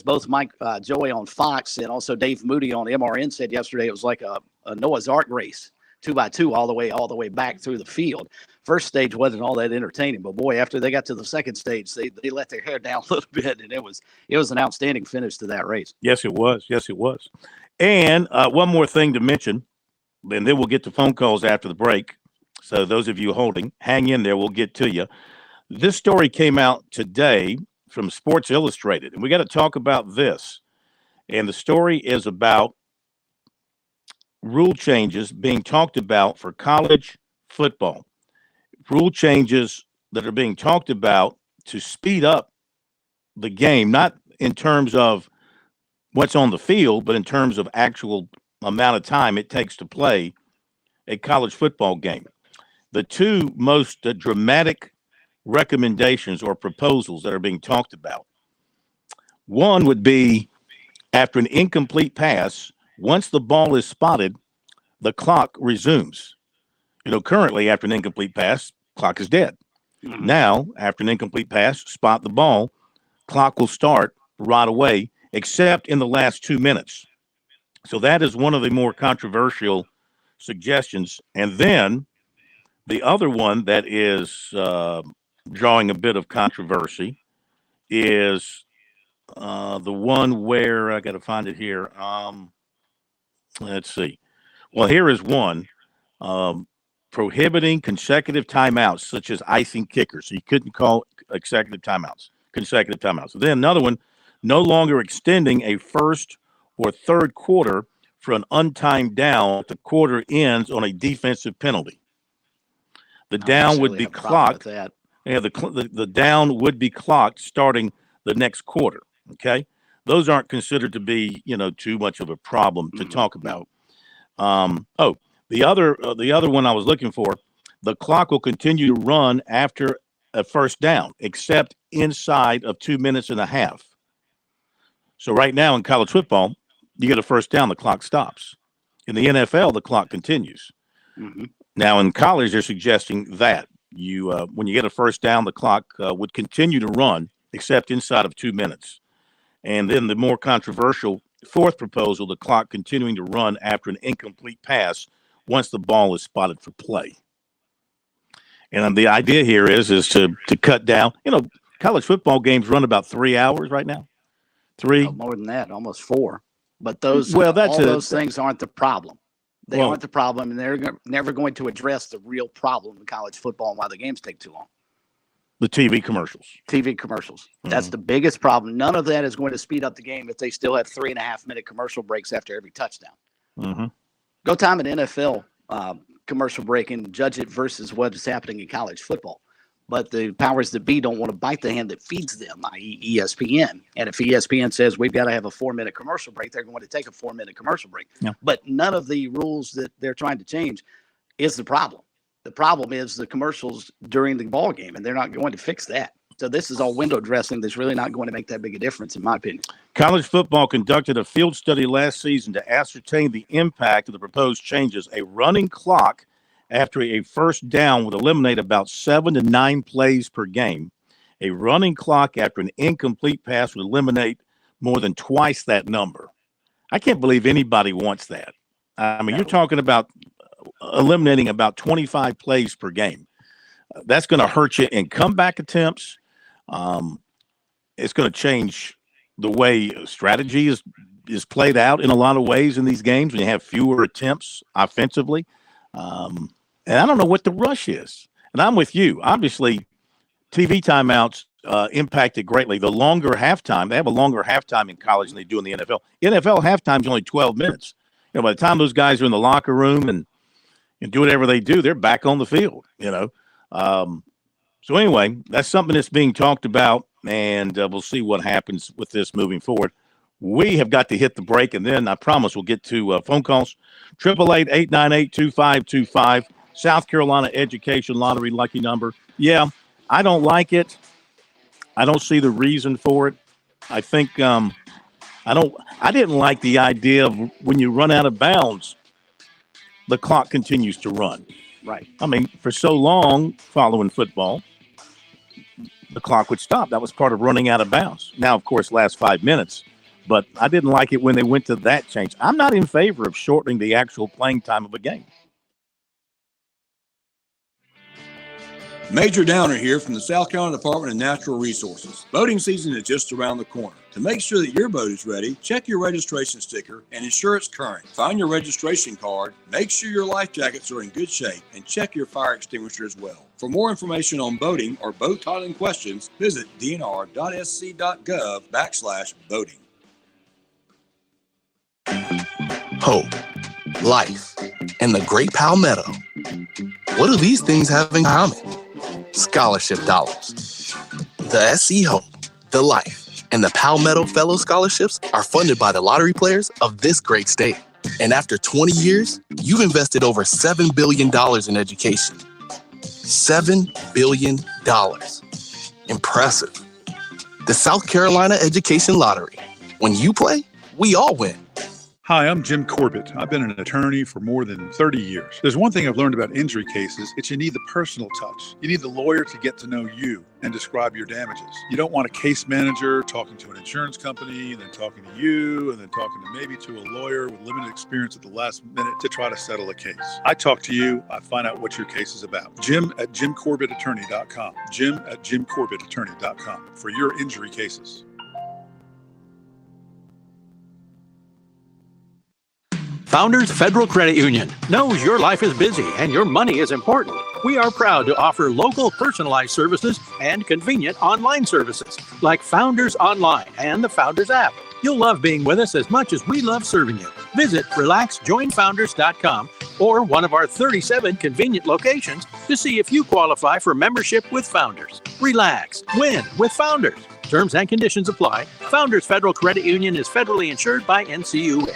both Mike Joey on Fox and also Dave Moody on MRN said yesterday, it was like a Noah's Ark race, 2x2 all the way back through the field. First stage wasn't all that entertaining, but boy, after they got to the second stage, they let their hair down a little bit, and it was an outstanding finish to that race. Yes, it was. And one more thing to mention, and then we'll get to phone calls after the break. So those of you holding, hang in there. We'll get to you. This story came out today from Sports Illustrated, and we got to talk about this. And the story is about rule changes being talked about for college football. Rule changes that are being talked about to speed up the game, not in terms of what's on the field, but in terms of actual amount of time it takes to play a college football game. The two most dramatic recommendations or proposals that are being talked about. One would be after an incomplete pass, once the ball is spotted, the clock resumes. Currently after an incomplete pass, clock is dead. Mm-hmm. Now, after an incomplete pass, spot the ball, clock will start right away, except in the last 2 minutes. So that is one of the more controversial suggestions. And then the other one that is drawing a bit of controversy is the one where I got to find it here. Let's see. Well, here is one prohibiting consecutive timeouts, such as icing kickers. So you couldn't call consecutive timeouts. Then another one, no longer extending a first or third quarter for an untimed down. The quarter ends on a defensive penalty. The down would be clocked. Yeah, the down would be clocked starting the next quarter. Okay, those aren't considered to be too much of a problem to talk about. The other one I was looking for, the clock will continue to run after a first down, except inside of 2 minutes and a half. So right now in college football, you get a first down, the clock stops. In the NFL, the clock continues. Mm-hmm. Now in college, they're suggesting that when you get a first down, the clock would continue to run, except inside of 2 minutes. And then the more controversial fourth proposal, the clock continuing to run after an incomplete pass once the ball is spotted for play. And the idea here is to cut down. College football games run about 3 hours right now. 3? No, more than that, almost 4. But those those things aren't the problem. They aren't the problem, and they're never going to address the real problem in college football and why the games take too long. The TV commercials. That's the biggest problem. None of that is going to speed up the game if they still have 3.5-minute commercial breaks after every touchdown. Mm-hmm. Go time an NFL commercial break and judge it versus what is happening in college football. but the powers that be don't want to bite the hand that feeds them, i.e. ESPN. And if ESPN says we've got to have a 4-minute commercial break, they're going to take a 4-minute commercial break. Yeah. But none of the rules that they're trying to change is the problem. The problem is the commercials during the ball game, and they're not going to fix that. So this is all window dressing that's really not going to make that big a difference, in my opinion. College football conducted a field study last season to ascertain the impact of the proposed changes. A running clock after a first down would eliminate about 7 to 9 plays per game. A running clock after an incomplete pass would eliminate more than twice that number. I can't believe anybody wants that. I mean, you're talking about eliminating about 25 plays per game. That's going to hurt you in comeback attempts. It's going to change the way strategy is played out in a lot of ways in these games when you have fewer attempts offensively. And I don't know what the rush is. And I'm with you. Obviously, TV timeouts impacted greatly. The longer halftime, they have a longer halftime in college than they do in the NFL. NFL halftime is only 12 minutes. By the time those guys are in the locker room and do whatever they do, they're back on the field, So anyway, that's something that's being talked about, and we'll see what happens with this moving forward. We have got to hit the break, and then I promise we'll get to phone calls. 888-898-2525, South Carolina Education Lottery lucky number. Yeah, I don't like it. I don't see the reason for it. I think I didn't like the idea of when you run out of bounds, the clock continues to run. Right. I mean, for so long following football, the clock would stop. That was part of running out of bounds. Now, of course, last 5 minutes. But I didn't like it when they went to that change. I'm not in favor of shortening the actual playing time of a game. Major Downer here from the South Carolina Department of Natural Resources. Boating season is just around the corner. To make sure that your boat is ready, check your registration sticker and ensure it's current. Find your registration card, make sure your life jackets are in good shape, and check your fire extinguisher as well. For more information on boating or boat titling questions, visit dnr.sc.gov/boating. Hope, life, and the great Palmetto. What do these things have in common? Scholarship dollars. The SC Hope, the Life, and the Palmetto Fellow Scholarships are funded by the lottery players of this great state. And after 20 years, you've invested over $7 billion in education. $7 billion. Impressive. The South Carolina Education Lottery. When you play, we all win. Hi, I'm Jim Corbett. I've been an attorney for more than 30 years. There's one thing I've learned about injury cases. It's you need the personal touch. You need the lawyer to get to know you and describe your damages. You don't want a case manager talking to an insurance company, then talking to you, and then talking to maybe to a lawyer with limited experience at the last minute to try to settle a case. I talk to you, I find out what your case is about. Jim at JimCorbettAttorney.com. Jim at JimCorbettAttorney.com for your injury cases. Founders Federal Credit Union knows your life is busy and your money is important. We are proud to offer local personalized services and convenient online services like Founders Online and the Founders app. You'll love being with us as much as we love serving you. Visit relaxjoinfounders.com or one of our 37 convenient locations to see if you qualify for membership with Founders. Relax, win with Founders. Terms and conditions apply. Founders Federal Credit Union is federally insured by NCUA.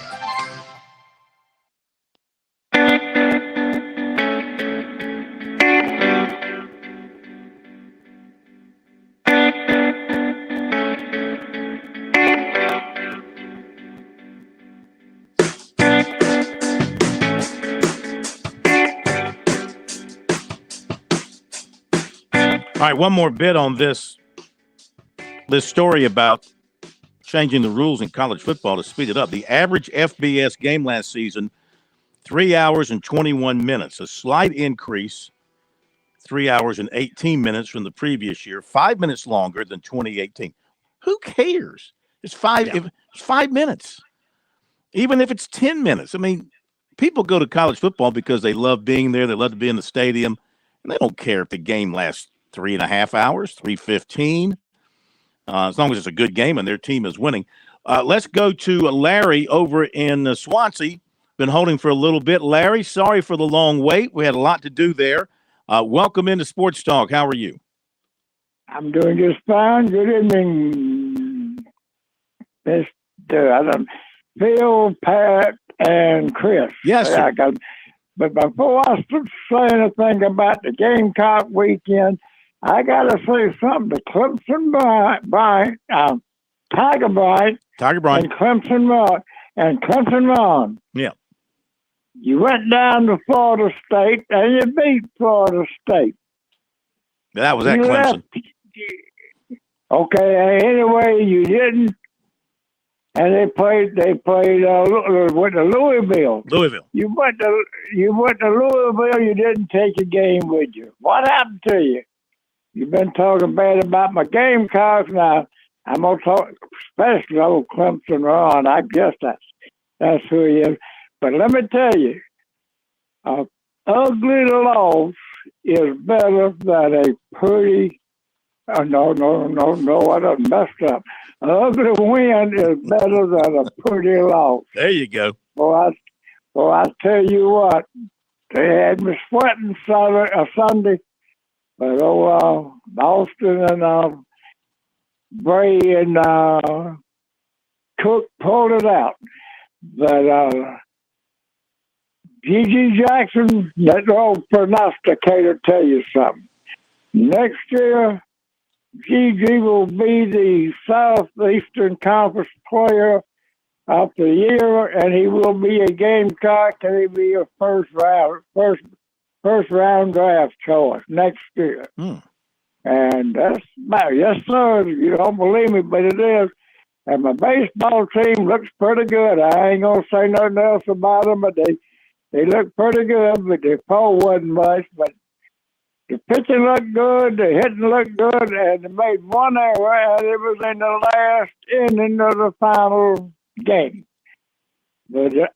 All right, one more bit on this story about changing the rules in college football to speed it up. The average FBS game last season, 3 hours and 21 minutes, a slight increase, 3 hours and 18 minutes from the previous year, 5 minutes longer than 2018. Who cares? It's 5 minutes, even if it's 10 minutes. I mean, people go to college football because they love being there. They love to be in the stadium, and they don't care if the game lasts 3.5 hours, 3:15, as long as it's a good game and their team is winning. Let's go to Larry over in Swansea. Been holding for a little bit. Larry, sorry for the long wait. We had a lot to do there. Welcome into Sports Talk. How are you? I'm doing just fine. Good evening, Mr. Phil, Pat, and Chris. Yes, sir. But before I say anything about the Gamecock weekend, I got to say something to Clemson Tiger Bright, and Clemson Ron. Yeah. You went down to Florida State and you beat Florida State. That was at Clemson. Okay. Anyway, you didn't. And they played with the Louisville. You went to Louisville. You didn't take a game with you. What happened to you? You've been talking bad about my Gamecocks. Now I'm gonna talk, especially old Clemson Ron. I guess that's who he is. But let me tell you, ugly loss is better than a pretty. No, I done messed up. Ugly win is better than a pretty loss. There you go. Well, I tell you what, they had me sweating Sunday, but Austin and Bray and Cook pulled it out. But G.G. Jackson, that old prognosticator, tell you something. Next year, G.G. will be the Southeastern Conference Player of the Year, and he will be a Gamecock, and he'll be a first round draft choice next year. And that's yes, sir. You don't believe me, but it is. And my baseball team looks pretty good. I ain't gonna say nothing else about them, but they look pretty good. But their poll wasn't much, but the pitching looked good, the hitting looked good, and they made one error, and it was in the last inning of the final game. But it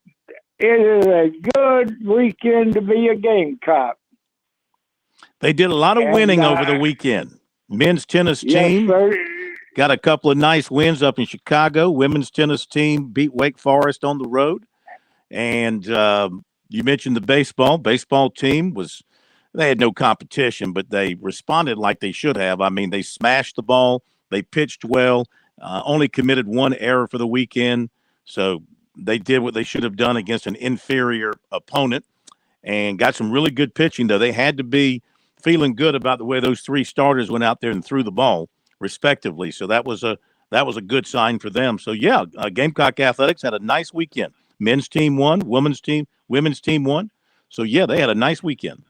is a good weekend to be a Gamecock. They did a lot of winning over the weekend. Men's tennis team got a couple of nice wins up in Chicago. Women's tennis team beat Wake Forest on the road. And you mentioned the baseball. Baseball team they had no competition, but they responded like they should have. I mean, they smashed the ball. They pitched well, only committed one error for the weekend. So they did what they should have done against an inferior opponent and got some really good pitching, though. They had to be feeling good about the way those three starters went out there and threw the ball, respectively. So that was a good sign for them. So, yeah, Gamecock Athletics had a nice weekend. Men's team won, women's team won. So, yeah, they had a nice weekend.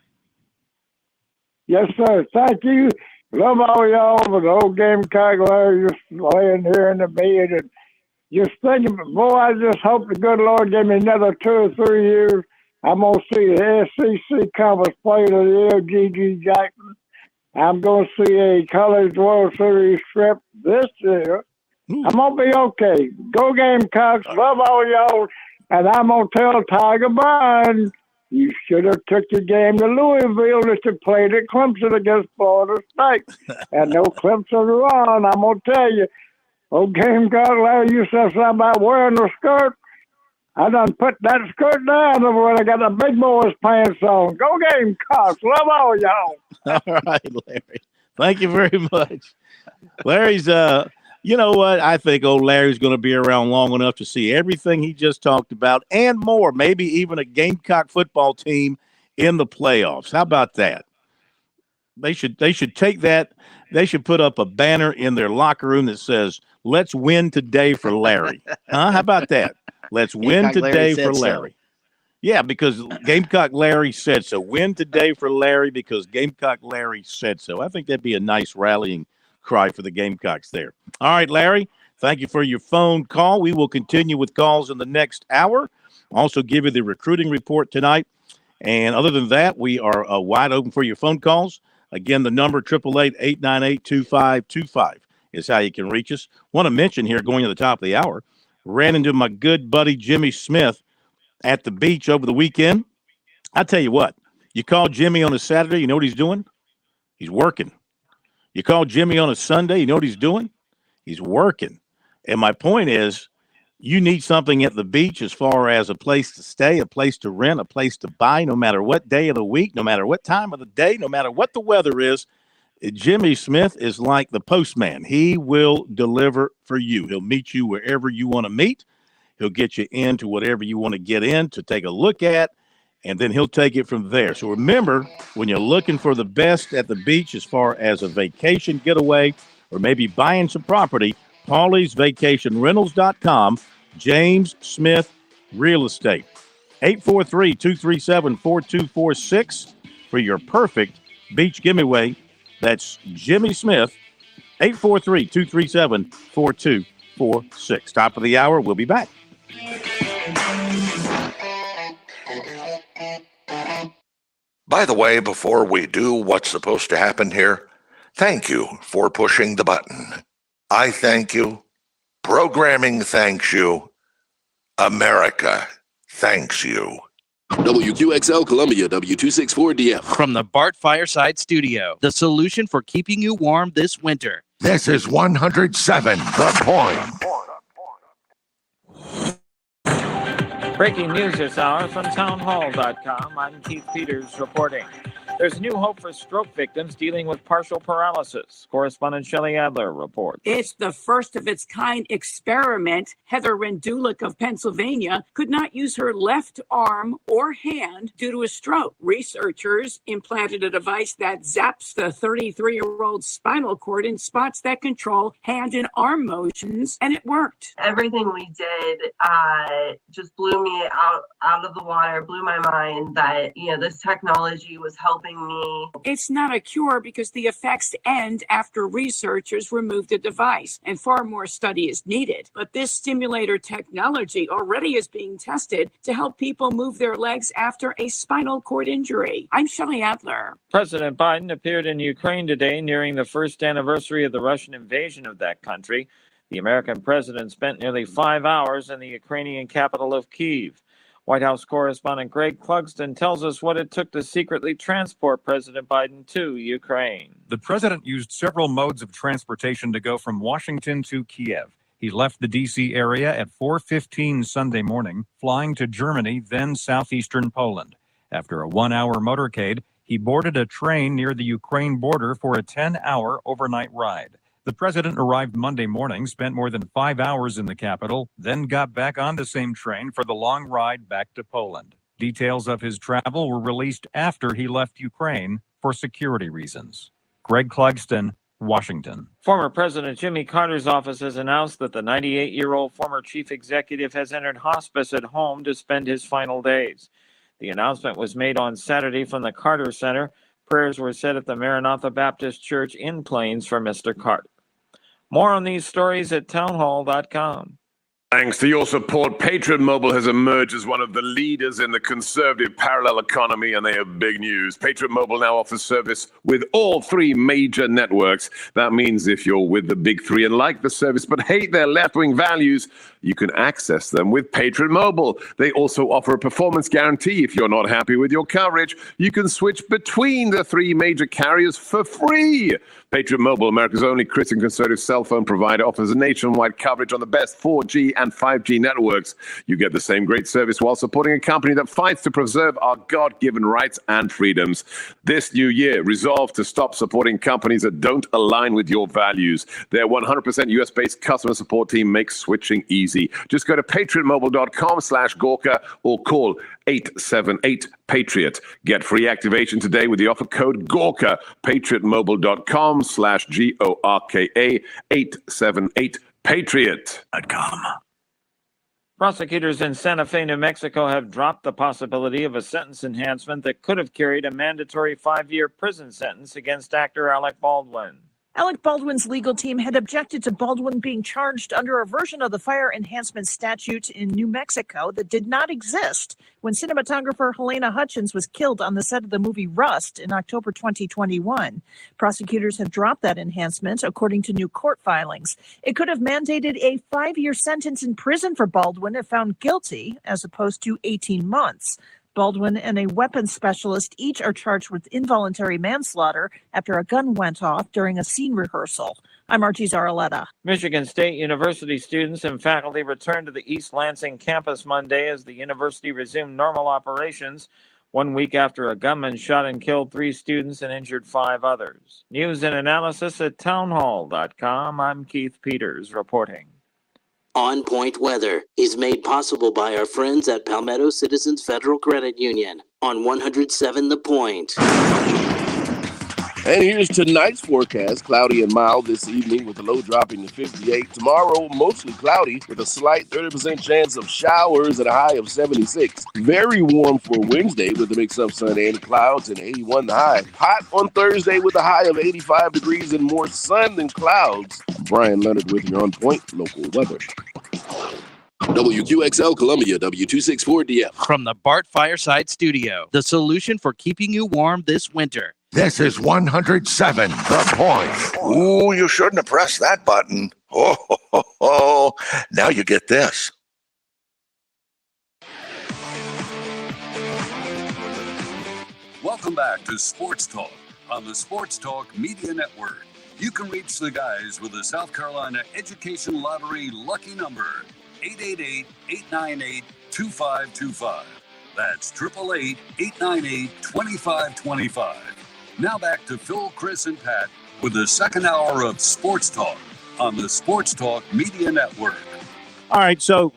Yes, sir. Thank you. Love all y'all with the old Gamecock Larry just laying here in the bed and just thinking, boy, I just hope the good Lord give me another 2 or 3 years. I'm going to see the SEC Conference Player of the Year, G.G. Jackson. I'm going to see a College World Series trip this year. I'm going to be okay. Go Gamecocks. Love all y'all. And I'm going to tell Tiger Bryan, you should have took your game to Louisville that you played at Clemson against Florida State. And no Clemson run. I'm going to tell you, old Gamecock Larry, you said something about wearing a skirt. I done put that skirt down over when I got the big boys pants on. Go Gamecocks. Love all y'all. All right, Larry. Thank you very much. Larry's, you know what? I think old Larry's going to be around long enough to see everything he just talked about and more, maybe even a Gamecock football team in the playoffs. How about that? They should take that. They should put up a banner in their locker room that says, "Let's win today for Larry." Huh? How about that? Let's win today for Larry. Yeah, because Gamecock Larry said so. Win today for Larry because Gamecock Larry said so. I think that'd be a nice rallying cry for the Gamecocks there. All right, Larry, thank you for your phone call. We will continue with calls in the next hour. Also give you the recruiting report tonight. And other than that, we are wide open for your phone calls. Again, the number 888-898-2525 is how you can reach us. Want to mention here, going to the top of the hour, ran into my good buddy Jimmy Smith at the beach over the weekend. I tell you what, you call Jimmy on a Saturday, you know what he's doing? He's working. You call Jimmy on a Sunday, you know what he's doing? He's working. And my point is, you need something at the beach as far as a place to stay, a place to rent, a place to buy, no matter what day of the week, no matter what time of the day, no matter what the weather is. Jimmy Smith is like the postman. He will deliver for you. He'll meet you wherever you want to meet. He'll get you into whatever you want to get in to take a look at, and then he'll take it from there. So remember, when you're looking for the best at the beach as far as a vacation getaway or maybe buying some property, Paulie'sVacationRentals.com, James Smith Real Estate. 843-237-4246 for your perfect beach giveaway. That's Jimmy Smith, 843-237-4246. Top of the hour. We'll be back. By the way, before we do what's supposed to happen here, thank you for pushing the button. I thank you. Programming thanks you. America thanks you. WQXL Columbia, W264DF. From the Bart Fireside Studio, the solution for keeping you warm this winter. This is 107 The Point. Breaking news this hour from townhall.com. I'm Keith Peters reporting. There's new hope for stroke victims dealing with partial paralysis. Correspondent Shelley Adler reports. It's the first of its kind experiment. Heather Rendulic of Pennsylvania could not use her left arm or hand due to a stroke. Researchers implanted a device that zaps the 33-year-old spinal cord in spots that control hand and arm motions, and it worked. Everything we did just blew me out of the water, blew my mind that, this technology was helping me. It's not a cure because the effects end after researchers remove the device, and far more study is needed. But this stimulator technology already is being tested to help people move their legs after a spinal cord injury. I'm Shelley Adler. President Biden appeared in Ukraine today, nearing the first anniversary of the Russian invasion of that country. The American president spent nearly 5 hours in the Ukrainian capital of Kyiv. White House correspondent Greg Clugston tells us what it took to secretly transport President Biden to Ukraine. The president used several modes of transportation to go from Washington to Kiev. He left the D.C. area at 4:15 Sunday morning, flying to Germany, then southeastern Poland. After a 1-hour motorcade, he boarded a train near the Ukraine border for a 10-hour overnight ride. The president arrived Monday morning, spent more than 5 hours in the capital, then got back on the same train for the long ride back to Poland. Details of his travel were released after he left Ukraine for security reasons. Greg Clugston, Washington. Former President Jimmy Carter's office has announced that the 98-year-old former chief executive has entered hospice at home to spend his final days. The announcement was made on Saturday from the Carter Center. Prayers were said at the Maranatha Baptist Church in Plains for Mr. Carter. More on these stories at townhall.com. Thanks to your support, Patriot Mobile has emerged as one of the leaders in the conservative parallel economy, and they have big news. Patriot Mobile now offers service with all three major networks. That means if you're with the big three and like the service but hate their left-wing values, you can access them with Patriot Mobile. They also offer a performance guarantee. If you're not happy with your coverage, you can switch between the three major carriers for free. Patriot Mobile, America's only Christian conservative cell phone provider, offers nationwide coverage on the best 4G and 5G networks. You get the same great service while supporting a company that fights to preserve our God-given rights and freedoms. This new year, resolve to stop supporting companies that don't align with your values. Their 100% US-based customer support team makes switching easy. Just go to patriotmobile.com/Gorka or call 878-PATRIOT. Get free activation today with the offer code Gorka. patriotmobile.com/GORKA 878-PATRIOT.com. Prosecutors in Santa Fe, New Mexico have dropped the possibility of a sentence enhancement that could have carried a mandatory 5-year prison sentence against actor Alec Baldwin. Alec Baldwin's legal team had objected to Baldwin being charged under a version of the fire enhancement statute in New Mexico that did not exist when cinematographer Helena Hutchins was killed on the set of the movie Rust in October 2021. Prosecutors have dropped that enhancement, according to new court filings. It could have mandated a 5-year sentence in prison for Baldwin if found guilty, as opposed to 18 months. Baldwin and a weapons specialist each are charged with involuntary manslaughter after a gun went off during a scene rehearsal. I'm Archie Zaraletta. Michigan State University students and faculty returned to the East Lansing campus Monday as the university resumed normal operations. 1 week after a gunman shot and killed 3 students and injured 5 others. News and analysis at townhall.com. I'm Keith Peters reporting. On Point Weather is made possible by our friends at Palmetto Citizens Federal Credit Union on 107 The Point. And here's tonight's forecast. Cloudy and mild this evening with a low dropping to 58. Tomorrow, mostly cloudy with a slight 30% chance of showers and a high of 76. Very warm for Wednesday with a mix of sun and clouds and 81 the high. Hot on Thursday with a high of 85 degrees and more sun than clouds. Brian Leonard with your On Point local weather. WQXL Columbia, W264DF. From the Bart Fireside Studio, the solution for keeping you warm this winter. This is 107 The Point. Ooh, you shouldn't have pressed that button. Oh. Now you get this. Welcome back to Sports Talk on the Sports Talk Media Network. You can reach the guys with the South Carolina Education Lottery lucky number, 888-898-2525. That's 888-898-2525. Now back to Phil, Chris, and Pat with the second hour of Sports Talk on the Sports Talk Media Network. All right, so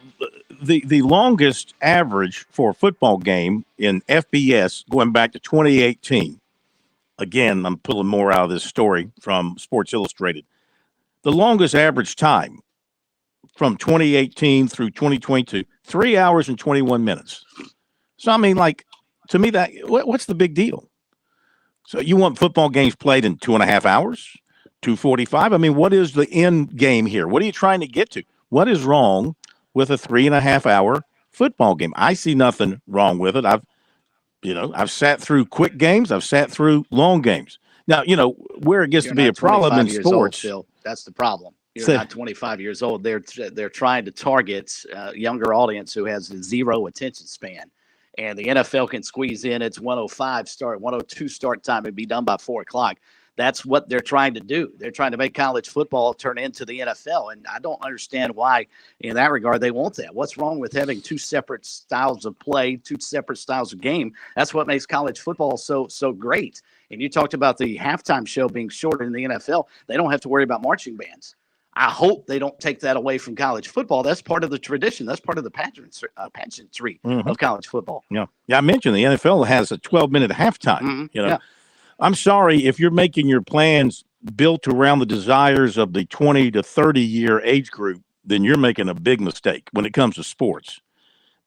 the longest average for a football game in FBS going back to 2018. Again, I'm pulling more out of this story from Sports Illustrated. The longest average time from 2018 through 2022, 3 hours and 21 minutes. So, I mean, like, to me, that what's the big deal? So you want football games played in 2.5 hours, 2:45? I mean, what is the end game here? What are you trying to get to? What is wrong with a 3.5 hour football game? I see nothing wrong with it. I've sat through quick games. I've sat through long games. Now, where it gets to be a problem in sports. Phil. That's the problem. You're not 25 years old. They're trying to target a younger audience who has zero attention span. And the NFL can squeeze in its 102 start time and be done by 4 o'clock. That's what they're trying to do. They're trying to make college football turn into the NFL. And I don't understand why, in that regard, they want that. What's wrong with having 2 separate styles of play, 2 separate styles of game? That's what makes college football so great. And you talked about the halftime show being shorter in the NFL. They don't have to worry about marching bands. I hope they don't take that away from college football. That's part of the tradition. That's part of the pageantry of college football. Yeah. I mentioned the NFL has a 12-minute halftime. Yeah. I'm sorry if you're making your plans built around the desires of the 20 to 30-year age group, then you're making a big mistake when it comes to sports.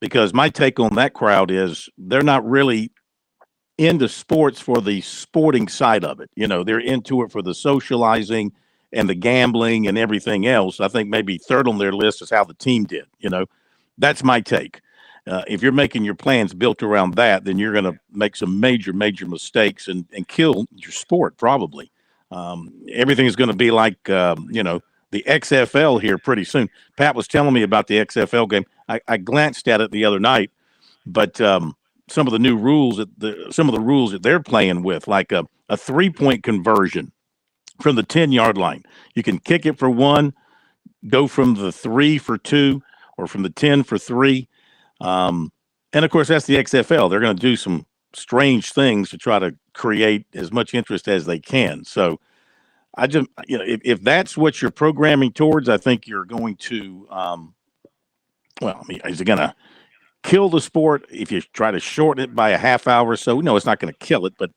Because my take on that crowd is they're not really into sports for the sporting side of it. They're into it for the socializing and the gambling and everything else. I think maybe third on their list is how the team did. That's my take. If you're making your plans built around that, then you're going to make some major mistakes and kill your sport probably. Everything is going to be like, the XFL here pretty soon. Pat was telling me about the XFL game. I glanced at it the other night, but some of the new rules, some of the rules that they're playing with, like a 3-point conversion from the 10-yard line. You can kick it for 1, go from the 3 for 2, or from the 10 for 3. And of course, that's the XFL. They're going to do some strange things to try to create as much interest as they can. So I just, if that's what you're programming towards, I think you're going to, is it going to kill the sport if you try to shorten it by a half hour or so? No, it's not going to kill it, but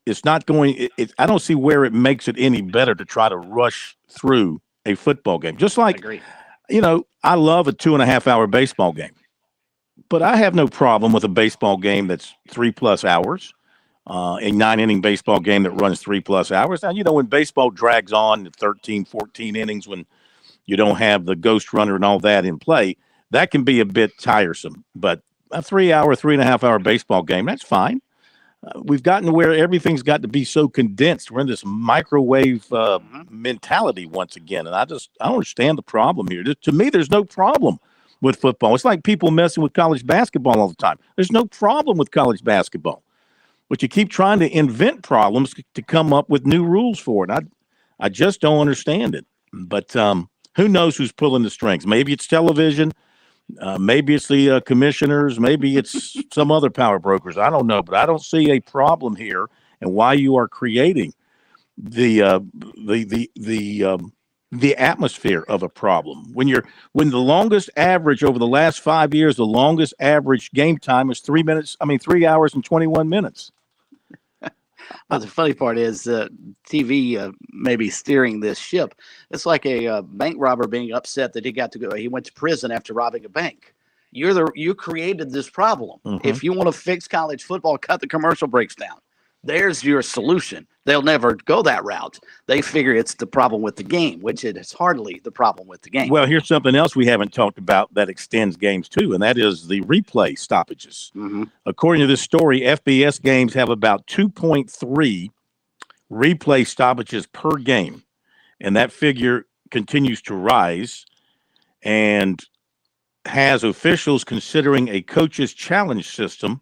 it's not going. I don't see where it makes it any better to try to rush through a football game. Just like, I love a 2.5 hour baseball game, but I have no problem with a baseball game that's 3+ hours, a 9-inning baseball game that runs 3+ hours. Now, when baseball drags on 13, 14 innings, when you don't have the ghost runner and all that in play, that can be a bit tiresome. But a 3.5 hour baseball game, that's fine. We've gotten to where everything's got to be so condensed. We're in this microwave mentality once again. And I don't understand the problem here. To me, there's no problem with football. It's like people messing with college basketball all the time. There's no problem with college basketball. But you keep trying to invent problems to come up with new rules for it. I just don't understand it. But who knows who's pulling the strings? Maybe it's television. Maybe it's the commissioners. Maybe it's some other power brokers. I don't know, but I don't see a problem here, and why you are creating the atmosphere of a problem. When the longest average over the last 5 years, the longest average game time is 3 hours and 21 minutes. Well, the funny part is TV may be steering this ship. It's like a bank robber being upset that he went to prison after robbing a bank. You created this problem. Mhm. If you want to fix college football, cut the commercial breaks down. There's your solution. They'll never go that route. They figure it's the problem with the game, which it is hardly the problem with the game. Well, here's something else we haven't talked about that extends games too, and that is the replay stoppages. Mm-hmm. According to this story, FBS games have about 2.3 replay stoppages per game, and that figure continues to rise and has officials considering a coach's challenge system,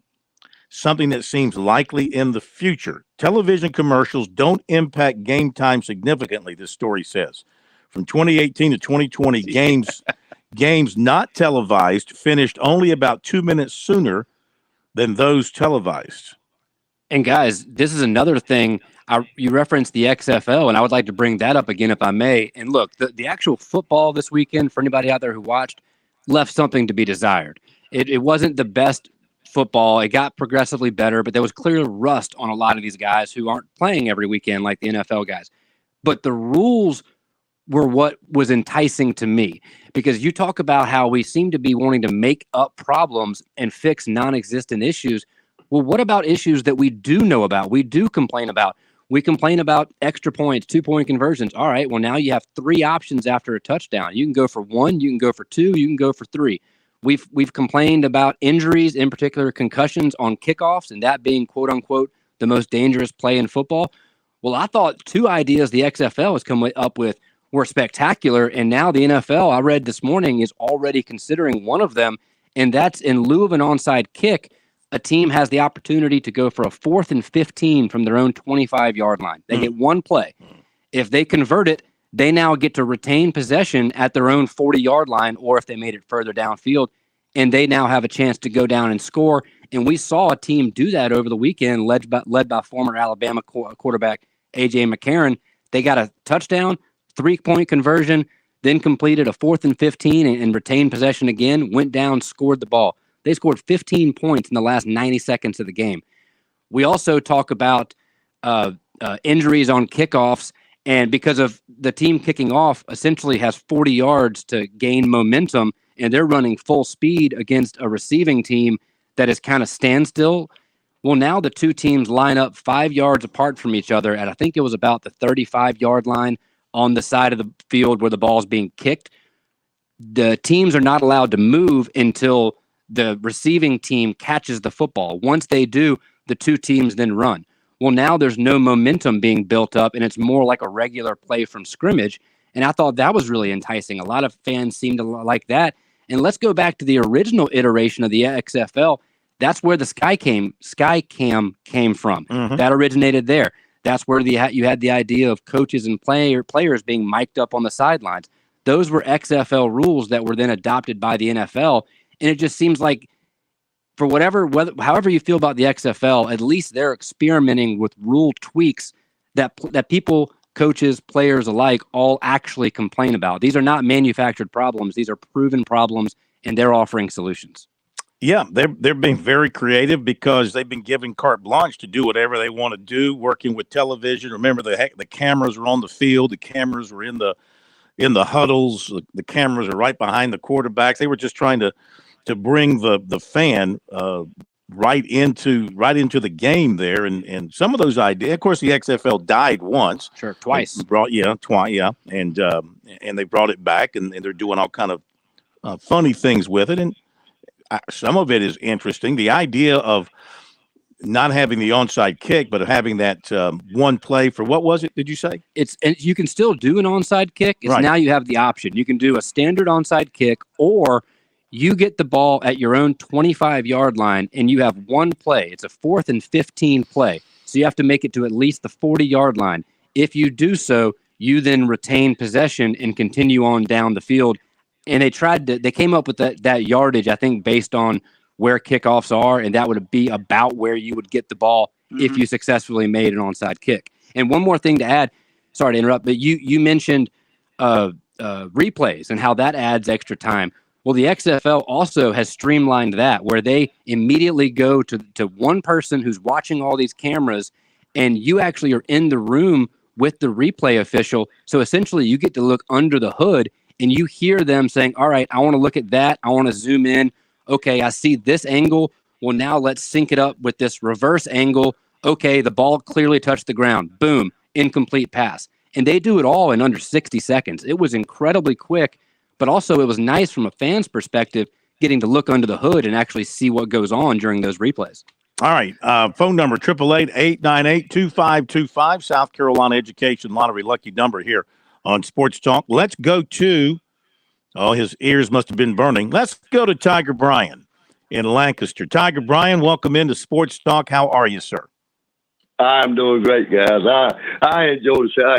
something that seems likely in the future. Television commercials don't impact game time significantly, this story says. From 2018 to 2020, games not televised finished only about 2 minutes sooner than those televised. And guys, this is another thing. You referenced the XFL, and I would like to bring that up again if I may. And look, the actual football this weekend, for anybody out there who watched, left something to be desired. It wasn't the best football. It got progressively better, but there was clear rust on a lot of these guys who aren't playing every weekend like the NFL guys. But the rules were what was enticing to me, because you talk about how we seem to be wanting to make up problems and fix non-existent issues. Well, what about issues that we do know about? We do complain about. We complain about extra points, 2-point conversions. All right, well, now you have 3 options after a touchdown. You can go for 1, you can go for 2, you can go for 3. We've complained about injuries, in particular concussions on kickoffs, and that being, quote unquote, the most dangerous play in football. Well, I thought 2 ideas the XFL has come up with were spectacular, and now the NFL, I read this morning, is already considering one of them, and that's in lieu of an onside kick, a team has the opportunity to go for a 4th and 15 from their own 25-yard line. They get one play. If they convert it, they now get to retain possession at their own 40-yard line, or if they made it further downfield, and they now have a chance to go down and score. And we saw a team do that over the weekend, led by former Alabama quarterback A.J. McCarron. They got a touchdown, 3-point conversion, then completed a 4th and 15 and retained possession again, went down, scored the ball. They scored 15 points in the last 90 seconds of the game. We also talk about injuries on kickoffs, and because of the team kicking off essentially has 40 yards to gain momentum, and they're running full speed against a receiving team that is kind of standstill. Well, now the 2 teams line up 5 yards apart from each other, and I think it was about the 35-yard line on the side of the field where the ball is being kicked. The teams are not allowed to move until the receiving team catches the football. Once they do, the 2 teams then run. Well, now there's no momentum being built up, and it's more like a regular play from scrimmage. And I thought that was really enticing. A lot of fans seem to like that. And let's go back to the original iteration of the XFL. That's where the Skycam came from. Mm-hmm. That originated there. That's where you had the idea of coaches and players being mic'd up on the sidelines. Those were XFL rules that were then adopted by the NFL. And it just seems like, for however you feel about the XFL, at least they're experimenting with rule tweaks that people, coaches, players alike, all actually complain about. These are not manufactured problems. These are proven problems, and they're offering solutions. Yeah, they're being very creative because they've been given carte blanche to do whatever they want to do, working with television. Remember, the cameras were on the field. The cameras were in the huddles. The cameras are right behind the quarterbacks. They were just trying to bring the fan right into the game there, and some of those ideas. Of course, the XFL died once, twice. Twice, and they brought it back, and they're doing all kind of funny things with it, and some of it is interesting. The idea of not having the onside kick, but having that one play for, what was it? Did you say? You can still do an onside kick. Right. Now you have the option. You can do a standard onside kick, or you get the ball at your own 25-yard line, and you have one play. It's a 4th and 15 play. So you have to make it to at least the 40-yard line. If you do so, you then retain possession and continue on down the field. and they came up with that yardage, I think, based on where kickoffs are, and that would be about where you would get the ball if you successfully made an onside kick. And one more thing to add, sorry to interrupt, but you mentioned replays and how that adds extra time. Well, the XFL also has streamlined that, where they immediately go to one person who's watching all these cameras, and you actually are in the room with the replay official. So essentially you get to look under the hood and you hear them saying, all right, I want to look at that. I want to zoom in. Okay, I see this angle. Well, now let's sync it up with this reverse angle. Okay, the ball clearly touched the ground. Boom, incomplete pass. And they do it all in under 60 seconds. It was incredibly quick, but also it was nice from a fan's perspective, getting to look under the hood and actually see what goes on during those replays. All right. Phone number 888-898-2525. South Carolina Education Lottery lucky number here on Sports Talk. Let's go to, his ears must have been burning. Let's go to Tiger Bryan in Lancaster. Tiger Bryan, welcome into Sports Talk. How are you, sir? I'm doing great, guys. I enjoy the show.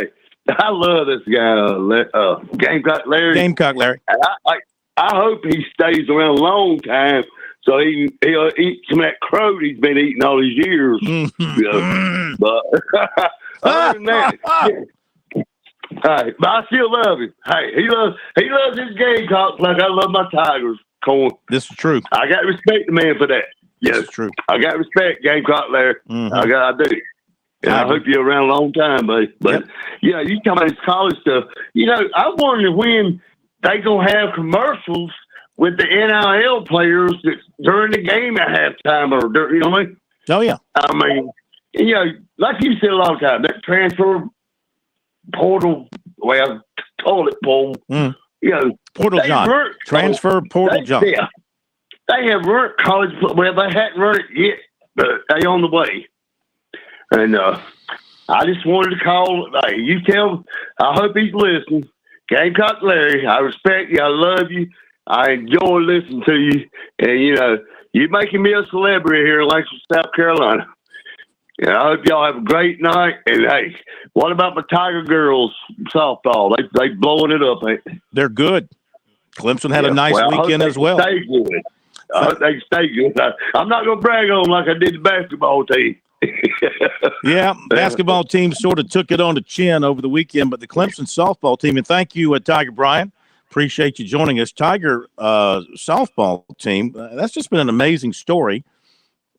I love this guy, Gamecock Larry. Gamecock Larry. I hope he stays around a long time so he'll eat some of that crow he's been eating all these years. But other than that, but I still love him. Hey, he loves his Gamecocks like I love my Tigers. Corn. This is true. I got to respect the man for that. Yes, this is true. I got to respect Gamecock Larry. I do. And I hope you're around a long time, buddy. But, you talking about this college stuff. I wonder when they going to have commercials with the NIL players during the game at halftime or, you know what I mean? Oh, yeah. I mean, like you said a lot of times, that transfer portal, toilet bowl, Portal John. Transfer Portal John. Yeah. They have run college, well, they hadn't run it yet, but they on the way. And I just wanted to call. You tell. I hope he's listening. Gamecock Larry, I respect you. I love you. I enjoy listening to you. And you're making me a celebrity here in Lancaster, South Carolina. And I hope y'all have a great night. And hey, what about my Tiger girls softball? They blowing it up. They're good. Clemson had a nice weekend as well. Stay good. I hope they stay good. I'm not going to brag on them like I did the basketball team. Yeah, basketball team sort of took it on the chin over the weekend, but the Clemson softball team, and thank you, Tiger Bryan. Appreciate you joining us. Tiger softball team, that's just been an amazing story,